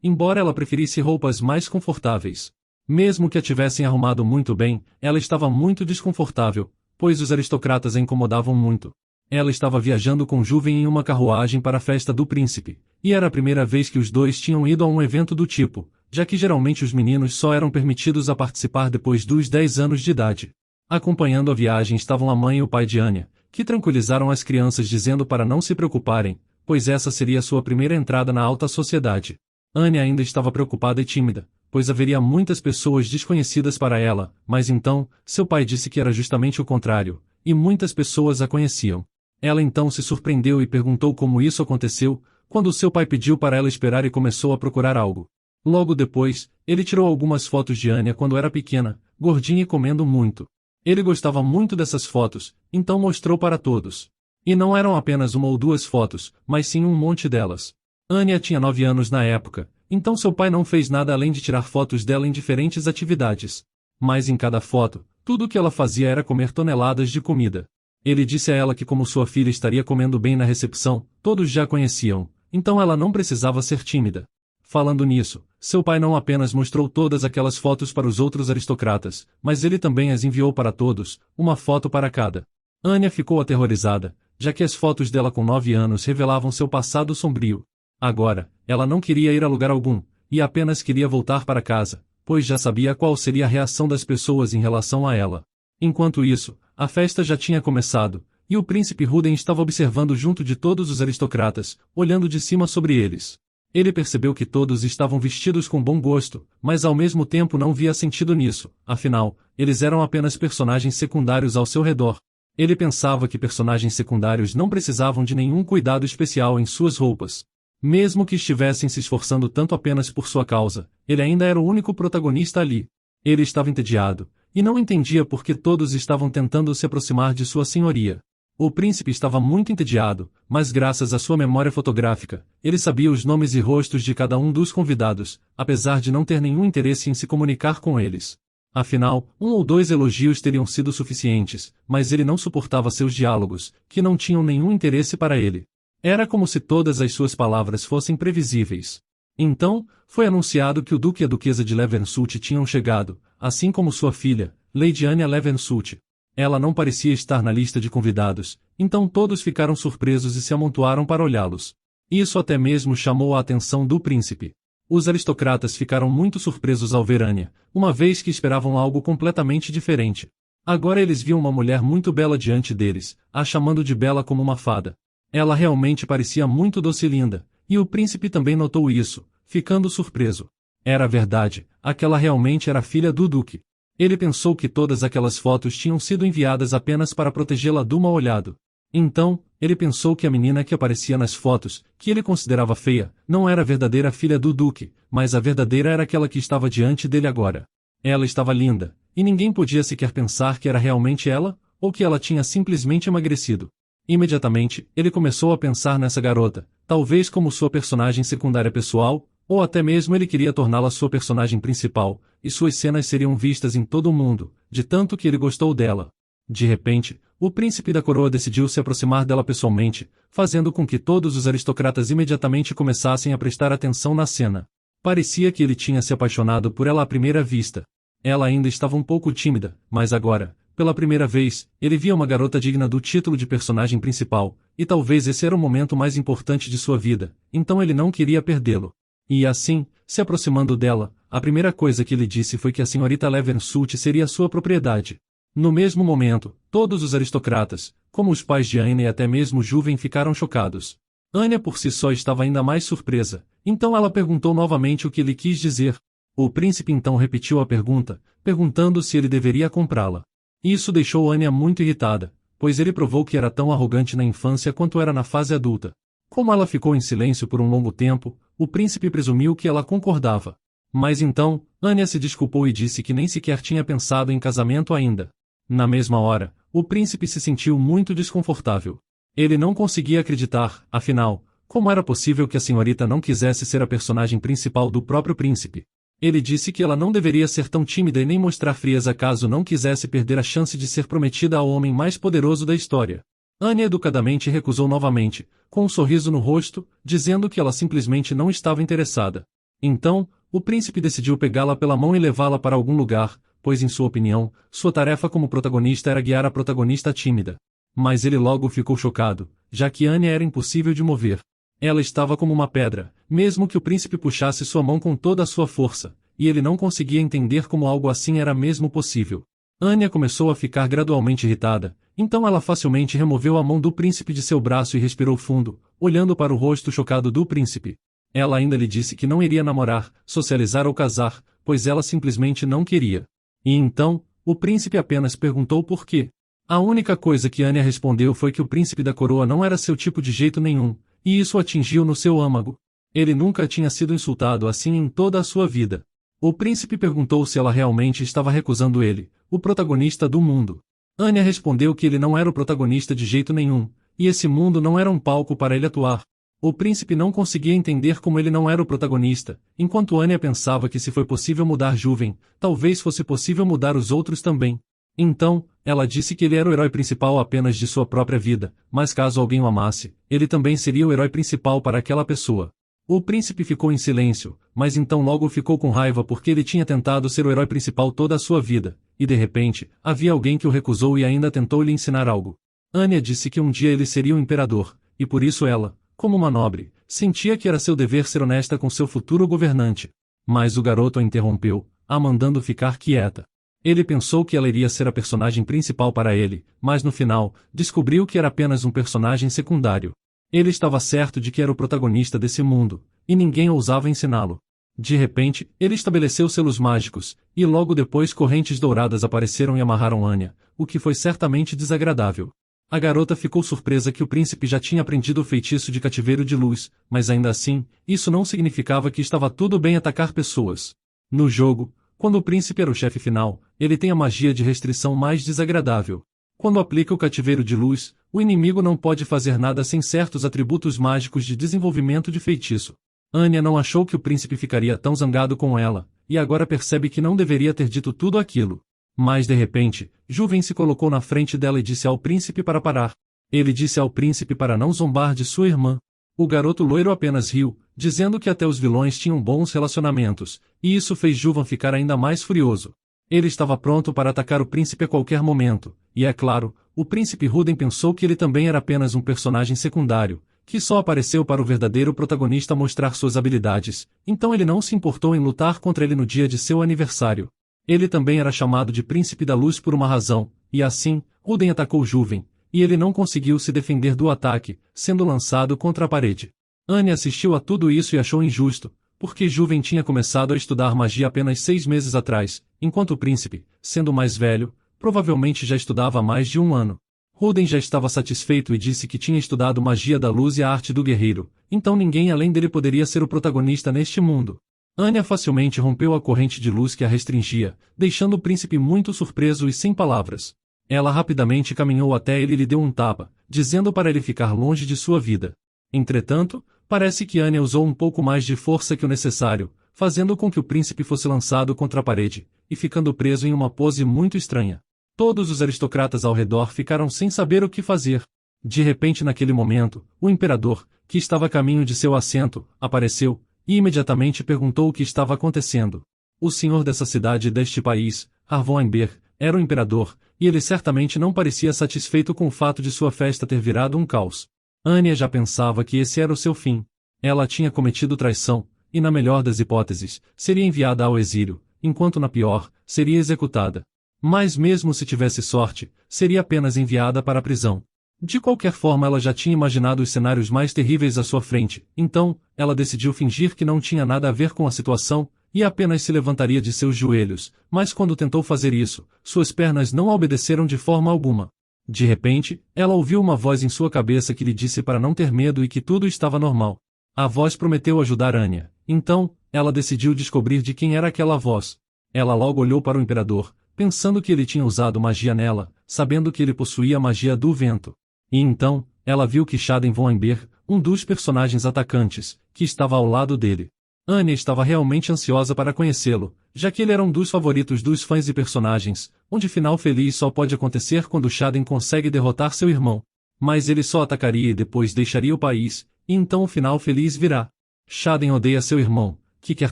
embora ela preferisse roupas mais confortáveis. Mesmo que a tivessem arrumado muito bem, ela estava muito desconfortável, pois os aristocratas a incomodavam muito. Ela estava viajando com Juven em uma carruagem para a festa do príncipe, e era a primeira vez que os dois tinham ido a um evento do tipo, já que geralmente os meninos só eram permitidos a participar depois dos 10 anos de idade. Acompanhando a viagem estavam a mãe e o pai de Anya, que tranquilizaram as crianças dizendo para não se preocuparem, pois essa seria sua primeira entrada na alta sociedade. Anya ainda estava preocupada e tímida, pois haveria muitas pessoas desconhecidas para ela, mas então, seu pai disse que era justamente o contrário, e muitas pessoas a conheciam. Ela então se surpreendeu e perguntou como isso aconteceu, quando seu pai pediu para ela esperar e começou a procurar algo. Logo depois, ele tirou algumas fotos de Anya quando era pequena, gordinha e comendo muito. Ele gostava muito dessas fotos, então mostrou para todos. E não eram apenas uma ou duas fotos, mas sim um monte delas. Anya tinha 9 anos na época, então seu pai não fez nada além de tirar fotos dela em diferentes atividades. Mas em cada foto, tudo o que ela fazia era comer toneladas de comida. Ele disse a ela que como sua filha estaria comendo bem na recepção, todos já conheciam, então ela não precisava ser tímida. Falando nisso, seu pai não apenas mostrou todas aquelas fotos para os outros aristocratas, mas ele também as enviou para todos, uma foto para cada. Anya ficou aterrorizada, já que as fotos dela com 9 anos revelavam seu passado sombrio. Agora, ela não queria ir a lugar algum, e apenas queria voltar para casa, pois já sabia qual seria a reação das pessoas em relação a ela. Enquanto isso, a festa já tinha começado, e o príncipe Ruden estava observando junto de todos os aristocratas, olhando de cima sobre eles. Ele percebeu que todos estavam vestidos com bom gosto, mas ao mesmo tempo não via sentido nisso, afinal, eles eram apenas personagens secundários ao seu redor. Ele pensava que personagens secundários não precisavam de nenhum cuidado especial em suas roupas. Mesmo que estivessem se esforçando tanto apenas por sua causa, ele ainda era o único protagonista ali. Ele estava entediado, e não entendia por que todos estavam tentando se aproximar de sua senhoria. O príncipe estava muito entediado, mas graças à sua memória fotográfica, ele sabia os nomes e rostos de cada um dos convidados, apesar de não ter nenhum interesse em se comunicar com eles. Afinal, 1 ou 2 elogios teriam sido suficientes, mas ele não suportava seus diálogos, que não tinham nenhum interesse para ele. Era como se todas as suas palavras fossem previsíveis. Então, foi anunciado que o duque e a duquesa de Levenshulme tinham chegado, assim como sua filha, Lady Anya Levenshulme. Ela não parecia estar na lista de convidados, então todos ficaram surpresos e se amontoaram para olhá-los. Isso até mesmo chamou a atenção do príncipe. Os aristocratas ficaram muito surpresos ao ver Anya, uma vez que esperavam algo completamente diferente. Agora eles viam uma mulher muito bela diante deles, a chamando de bela como uma fada. Ela realmente parecia muito doce e linda, e o príncipe também notou isso, ficando surpreso. Era verdade, aquela realmente era a filha do duque. Ele pensou que todas aquelas fotos tinham sido enviadas apenas para protegê-la do mal-olhado. Então, ele pensou que a menina que aparecia nas fotos, que ele considerava feia, não era a verdadeira filha do duque, mas a verdadeira era aquela que estava diante dele agora. Ela estava linda, e ninguém podia sequer pensar que era realmente ela, ou que ela tinha simplesmente emagrecido. Imediatamente, ele começou a pensar nessa garota, talvez como sua personagem secundária pessoal, ou até mesmo ele queria torná-la sua personagem principal, e suas cenas seriam vistas em todo o mundo, de tanto que ele gostou dela. De repente, o príncipe da coroa decidiu se aproximar dela pessoalmente, fazendo com que todos os aristocratas imediatamente começassem a prestar atenção na cena. Parecia que ele tinha se apaixonado por ela à primeira vista. Ela ainda estava um pouco tímida, mas agora, pela primeira vez, ele via uma garota digna do título de personagem principal, e talvez esse era o momento mais importante de sua vida, então ele não queria perdê-lo. E assim, se aproximando dela, a primeira coisa que ele disse foi que a senhorita Levenshulme seria sua propriedade. No mesmo momento, todos os aristocratas, como os pais de Anya e até mesmo Juven ficaram chocados. Anya por si só estava ainda mais surpresa, então ela perguntou novamente o que ele quis dizer. O príncipe então repetiu a pergunta, perguntando se ele deveria comprá-la. Isso deixou Anya muito irritada, pois ele provou que era tão arrogante na infância quanto era na fase adulta. Como ela ficou em silêncio por um longo tempo, o príncipe presumiu que ela concordava. Mas então, Anya se desculpou e disse que nem sequer tinha pensado em casamento ainda. Na mesma hora, o príncipe se sentiu muito desconfortável. Ele não conseguia acreditar, afinal, como era possível que a senhorita não quisesse ser a personagem principal do próprio príncipe. Ele disse que ela não deveria ser tão tímida e nem mostrar frieza caso não quisesse perder a chance de ser prometida ao homem mais poderoso da história. Anya educadamente recusou novamente, com um sorriso no rosto, dizendo que ela simplesmente não estava interessada. Então, o príncipe decidiu pegá-la pela mão e levá-la para algum lugar, pois em sua opinião, sua tarefa como protagonista era guiar a protagonista tímida. Mas ele logo ficou chocado, já que Anya era impossível de mover. Ela estava como uma pedra, mesmo que o príncipe puxasse sua mão com toda a sua força, e ele não conseguia entender como algo assim era mesmo possível. Anya começou a ficar gradualmente irritada, então ela facilmente removeu a mão do príncipe de seu braço e respirou fundo, olhando para o rosto chocado do príncipe. Ela ainda lhe disse que não iria namorar, socializar ou casar, pois ela simplesmente não queria. E então, o príncipe apenas perguntou por quê. A única coisa que Anya respondeu foi que o príncipe da coroa não era seu tipo de jeito nenhum, e isso atingiu no seu âmago. Ele nunca tinha sido insultado assim em toda a sua vida. O príncipe perguntou se ela realmente estava recusando ele, o protagonista do mundo. Anya respondeu que ele não era o protagonista de jeito nenhum, e esse mundo não era um palco para ele atuar. O príncipe não conseguia entender como ele não era o protagonista, enquanto Anya pensava que se foi possível mudar Juven, talvez fosse possível mudar os outros também. Então, ela disse que ele era o herói principal apenas de sua própria vida, mas caso alguém o amasse, ele também seria o herói principal para aquela pessoa. O príncipe ficou em silêncio, mas então logo ficou com raiva porque ele tinha tentado ser o herói principal toda a sua vida, e de repente, havia alguém que o recusou e ainda tentou lhe ensinar algo. Anya disse que um dia ele seria o imperador, e por isso ela, como uma nobre, sentia que era seu dever ser honesta com seu futuro governante. Mas o garoto a interrompeu, a mandando ficar quieta. Ele pensou que ela iria ser a personagem principal para ele, mas no final, descobriu que era apenas um personagem secundário. Ele estava certo de que era o protagonista desse mundo, e ninguém ousava ensiná-lo. De repente, ele estabeleceu selos mágicos, e logo depois correntes douradas apareceram e amarraram Anya, o que foi certamente desagradável. A garota ficou surpresa que o príncipe já tinha aprendido o feitiço de cativeiro de luz, mas ainda assim, isso não significava que estava tudo bem atacar pessoas. No jogo, quando o príncipe era o chefe final, ele tem a magia de restrição mais desagradável. Quando aplica o cativeiro de luz, o inimigo não pode fazer nada sem certos atributos mágicos de desenvolvimento de feitiço. Anya não achou que o príncipe ficaria tão zangado com ela, e agora percebe que não deveria ter dito tudo aquilo. Mas de repente, Juven se colocou na frente dela e disse ao príncipe para parar. Ele disse ao príncipe para não zombar de sua irmã. O garoto loiro apenas riu, dizendo que até os vilões tinham bons relacionamentos, e isso fez Juvan ficar ainda mais furioso. Ele estava pronto para atacar o príncipe a qualquer momento, e é claro, o príncipe Ruden pensou que ele também era apenas um personagem secundário, que só apareceu para o verdadeiro protagonista mostrar suas habilidades, então ele não se importou em lutar contra ele no dia de seu aniversário. Ele também era chamado de Príncipe da Luz por uma razão, e assim, Ruden atacou Juven, e ele não conseguiu se defender do ataque, sendo lançado contra a parede. Anya assistiu a tudo isso e achou injusto, porque Juven tinha começado a estudar magia apenas 6 meses atrás, enquanto o príncipe, sendo mais velho, provavelmente já estudava há mais de 1 ano. Ruden já estava satisfeito e disse que tinha estudado magia da luz e a arte do guerreiro, então ninguém além dele poderia ser o protagonista neste mundo. Anya facilmente rompeu a corrente de luz que a restringia, deixando o príncipe muito surpreso e sem palavras. Ela rapidamente caminhou até ele e lhe deu um tapa, dizendo para ele ficar longe de sua vida. Entretanto, parece que Anya usou um pouco mais de força que o necessário, fazendo com que o príncipe fosse lançado contra a parede, e ficando preso em uma pose muito estranha. Todos os aristocratas ao redor ficaram sem saber o que fazer. De repente naquele momento, o imperador, que estava a caminho de seu assento, apareceu, e imediatamente perguntou o que estava acontecendo. O senhor dessa cidade e deste país, Harvon Ember, era o imperador, e ele certamente não parecia satisfeito com o fato de sua festa ter virado um caos. Anya já pensava que esse era o seu fim. Ela tinha cometido traição, e na melhor das hipóteses, seria enviada ao exílio, enquanto na pior, seria executada. Mas mesmo se tivesse sorte, seria apenas enviada para a prisão. De qualquer forma ela já tinha imaginado os cenários mais terríveis à sua frente, então, ela decidiu fingir que não tinha nada a ver com a situação, e apenas se levantaria de seus joelhos, mas quando tentou fazer isso, suas pernas não a obedeceram de forma alguma. De repente, ela ouviu uma voz em sua cabeça que lhe disse para não ter medo e que tudo estava normal. A voz prometeu ajudar Anya, então, ela decidiu descobrir de quem era aquela voz. Ela logo olhou para o imperador, pensando que ele tinha usado magia nela, sabendo que ele possuía a magia do vento. E então, ela viu que Shaden von Ember, um dos personagens atacantes, que estava ao lado dele. Anya estava realmente ansiosa para conhecê-lo, já que ele era um dos favoritos dos fãs e personagens, onde final feliz só pode acontecer quando Shaden consegue derrotar seu irmão. Mas ele só atacaria e depois deixaria o país, e então o final feliz virá. Shaden odeia seu irmão, que quer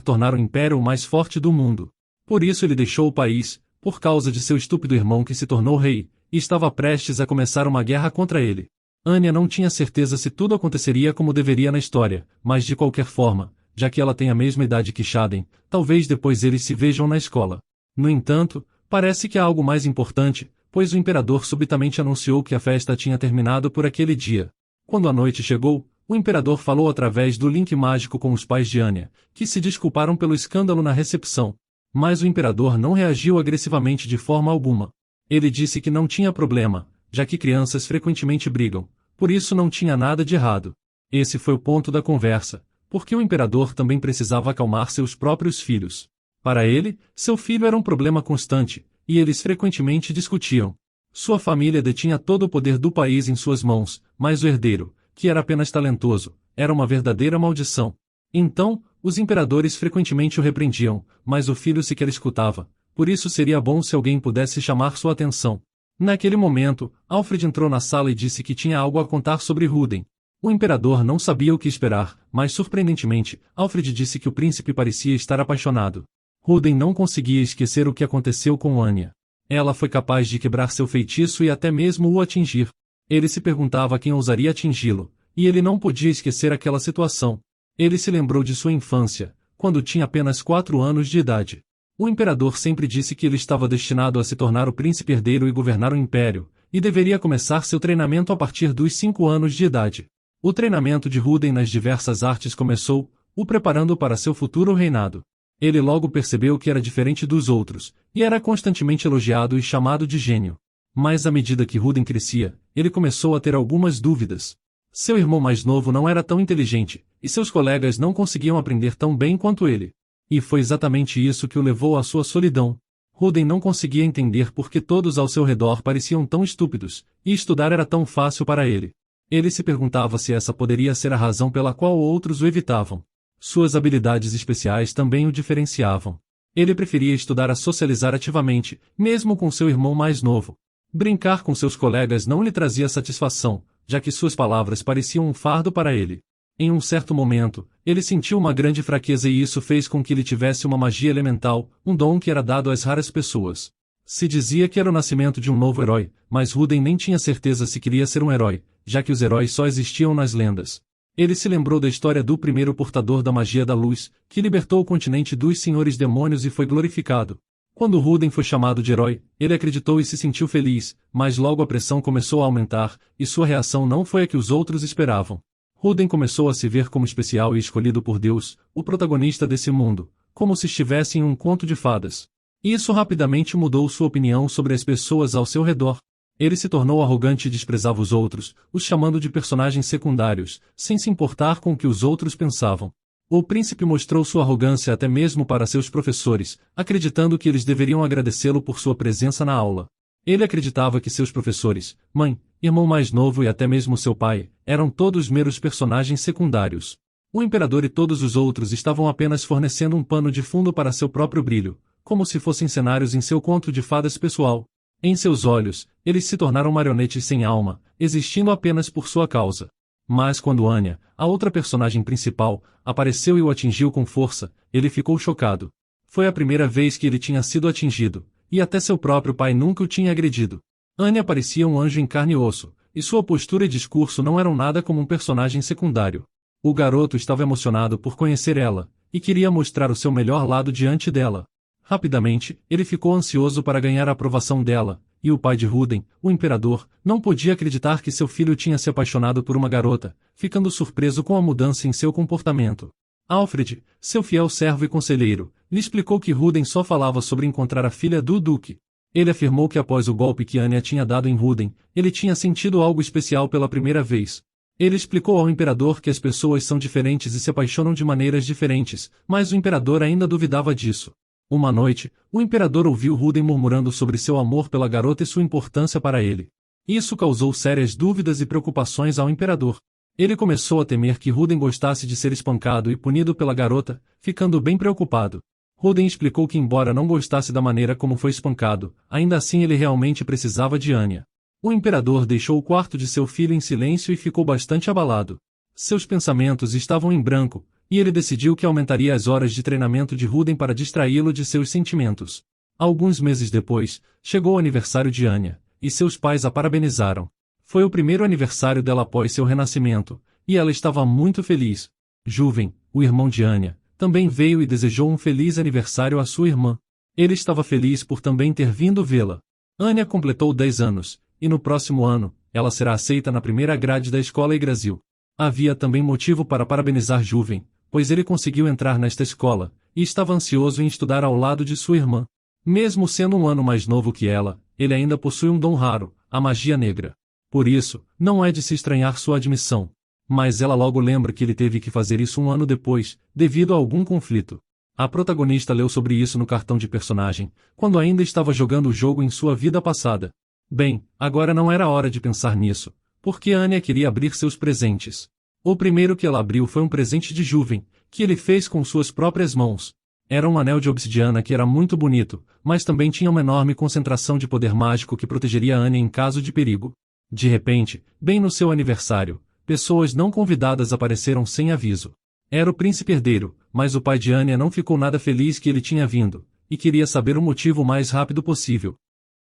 tornar o império o mais forte do mundo. Por isso ele deixou o país, por causa de seu estúpido irmão que se tornou rei, e estava prestes a começar uma guerra contra ele. Anya não tinha certeza se tudo aconteceria como deveria na história, mas de qualquer forma, já que ela tem a mesma idade que Shaden, talvez depois eles se vejam na escola. No entanto, parece que há algo mais importante, pois o imperador subitamente anunciou que a festa tinha terminado por aquele dia. Quando a noite chegou, o imperador falou através do link mágico com os pais de Anya, que se desculparam pelo escândalo na recepção. Mas o imperador não reagiu agressivamente de forma alguma. Ele disse que não tinha problema, já que crianças frequentemente brigam, por isso não tinha nada de errado. Esse foi o ponto da conversa, porque o imperador também precisava acalmar seus próprios filhos. Para ele, seu filho era um problema constante, e eles frequentemente discutiam. Sua família detinha todo o poder do país em suas mãos, mas o herdeiro, que era apenas talentoso, era uma verdadeira maldição. Então, os imperadores frequentemente o repreendiam, mas o filho sequer escutava, por isso seria bom se alguém pudesse chamar sua atenção. Naquele momento, Alfred entrou na sala e disse que tinha algo a contar sobre Ruden. O imperador não sabia o que esperar, mas surpreendentemente, Alfred disse que o príncipe parecia estar apaixonado. Ruden não conseguia esquecer o que aconteceu com Anya. Ela foi capaz de quebrar seu feitiço e até mesmo o atingir. Ele se perguntava quem ousaria atingi-lo, e ele não podia esquecer aquela situação. Ele se lembrou de sua infância, quando tinha apenas 4 anos de idade. O imperador sempre disse que ele estava destinado a se tornar o príncipe herdeiro e governar o império, e deveria começar seu treinamento a partir dos 5 anos de idade. O treinamento de Ruden nas diversas artes começou, o preparando para seu futuro reinado. Ele logo percebeu que era diferente dos outros, e era constantemente elogiado e chamado de gênio. Mas à medida que Rudem crescia, ele começou a ter algumas dúvidas. Seu irmão mais novo não era tão inteligente, e seus colegas não conseguiam aprender tão bem quanto ele. E foi exatamente isso que o levou à sua solidão. Rudem não conseguia entender por que todos ao seu redor pareciam tão estúpidos, e estudar era tão fácil para ele. Ele se perguntava se essa poderia ser a razão pela qual outros o evitavam. Suas habilidades especiais também o diferenciavam. Ele preferia estudar a socializar ativamente, mesmo com seu irmão mais novo. Brincar com seus colegas não lhe trazia satisfação, já que suas palavras pareciam um fardo para ele. Em um certo momento, ele sentiu uma grande fraqueza e isso fez com que ele tivesse uma magia elemental, um dom que era dado às raras pessoas. Se dizia que era o nascimento de um novo herói, mas Rudem nem tinha certeza se queria ser um herói, já que os heróis só existiam nas lendas. Ele se lembrou da história do primeiro portador da magia da luz, que libertou o continente dos senhores demônios e foi glorificado. Quando Rudem foi chamado de herói, ele acreditou e se sentiu feliz, mas logo a pressão começou a aumentar, e sua reação não foi a que os outros esperavam. Rudem começou a se ver como especial e escolhido por Deus, o protagonista desse mundo, como se estivesse em um conto de fadas. Isso rapidamente mudou sua opinião sobre as pessoas ao seu redor. Ele se tornou arrogante e desprezava os outros, os chamando de personagens secundários, sem se importar com o que os outros pensavam. O príncipe mostrou sua arrogância até mesmo para seus professores, acreditando que eles deveriam agradecê-lo por sua presença na aula. Ele acreditava que seus professores, mãe, irmão mais novo e até mesmo seu pai, eram todos meros personagens secundários. O imperador e todos os outros estavam apenas fornecendo um pano de fundo para seu próprio brilho, como se fossem cenários em seu conto de fadas pessoal. Em seus olhos, eles se tornaram marionetes sem alma, existindo apenas por sua causa. Mas quando Anya, a outra personagem principal, apareceu e o atingiu com força, ele ficou chocado. Foi a primeira vez que ele tinha sido atingido, e até seu próprio pai nunca o tinha agredido. Anya parecia um anjo em carne e osso, e sua postura e discurso não eram nada como um personagem secundário. O garoto estava emocionado por conhecer ela, e queria mostrar o seu melhor lado diante dela. Rapidamente, ele ficou ansioso para ganhar a aprovação dela, e o pai de Rudem, o imperador, não podia acreditar que seu filho tinha se apaixonado por uma garota, ficando surpreso com a mudança em seu comportamento. Alfred, seu fiel servo e conselheiro, lhe explicou que Rudem só falava sobre encontrar a filha do duque. Ele afirmou que após o golpe que Anya tinha dado em Rudem, ele tinha sentido algo especial pela primeira vez. Ele explicou ao imperador que as pessoas são diferentes e se apaixonam de maneiras diferentes, mas o imperador ainda duvidava disso. Uma noite, o imperador ouviu Rudem murmurando sobre seu amor pela garota e sua importância para ele. Isso causou sérias dúvidas e preocupações ao imperador. Ele começou a temer que Rudem gostasse de ser espancado e punido pela garota, ficando bem preocupado. Rudem explicou que embora não gostasse da maneira como foi espancado, ainda assim ele realmente precisava de Anya. O imperador deixou o quarto de seu filho em silêncio e ficou bastante abalado. Seus pensamentos estavam em branco, e ele decidiu que aumentaria as horas de treinamento de Rudem para distraí-lo de seus sentimentos. Alguns meses depois, chegou o aniversário de Anya, e seus pais a parabenizaram. Foi o primeiro aniversário dela após seu renascimento, e ela estava muito feliz. Juven, o irmão de Anya, também veio e desejou um feliz aniversário à sua irmã. Ele estava feliz por também ter vindo vê-la. Anya completou 10 anos, e no próximo ano, ela será aceita na primeira grade da escola Yggdrasil. Havia também motivo para parabenizar Juven, pois ele conseguiu entrar nesta escola, e estava ansioso em estudar ao lado de sua irmã. Mesmo sendo um ano mais novo que ela, ele ainda possui um dom raro, a magia negra. Por isso, não é de se estranhar sua admissão. Mas ela logo lembra que ele teve que fazer isso um ano depois, devido a algum conflito. A protagonista leu sobre isso no cartão de personagem, quando ainda estava jogando o jogo em sua vida passada. Bem, agora não era hora de pensar nisso, porque Anya queria abrir seus presentes. O primeiro que ela abriu foi um presente de Juven, que ele fez com suas próprias mãos. Era um anel de obsidiana que era muito bonito, mas também tinha uma enorme concentração de poder mágico que protegeria Anya em caso de perigo. De repente, bem no seu aniversário, pessoas não convidadas apareceram sem aviso. Era o príncipe herdeiro, mas o pai de Anya não ficou nada feliz que ele tinha vindo, e queria saber o motivo o mais rápido possível.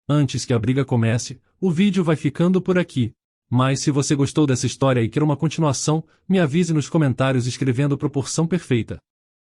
Antes que a briga comece, o vídeo vai ficando por aqui. Mas se você gostou dessa história e quer uma continuação, me avise nos comentários escrevendo Proporção Perfeita.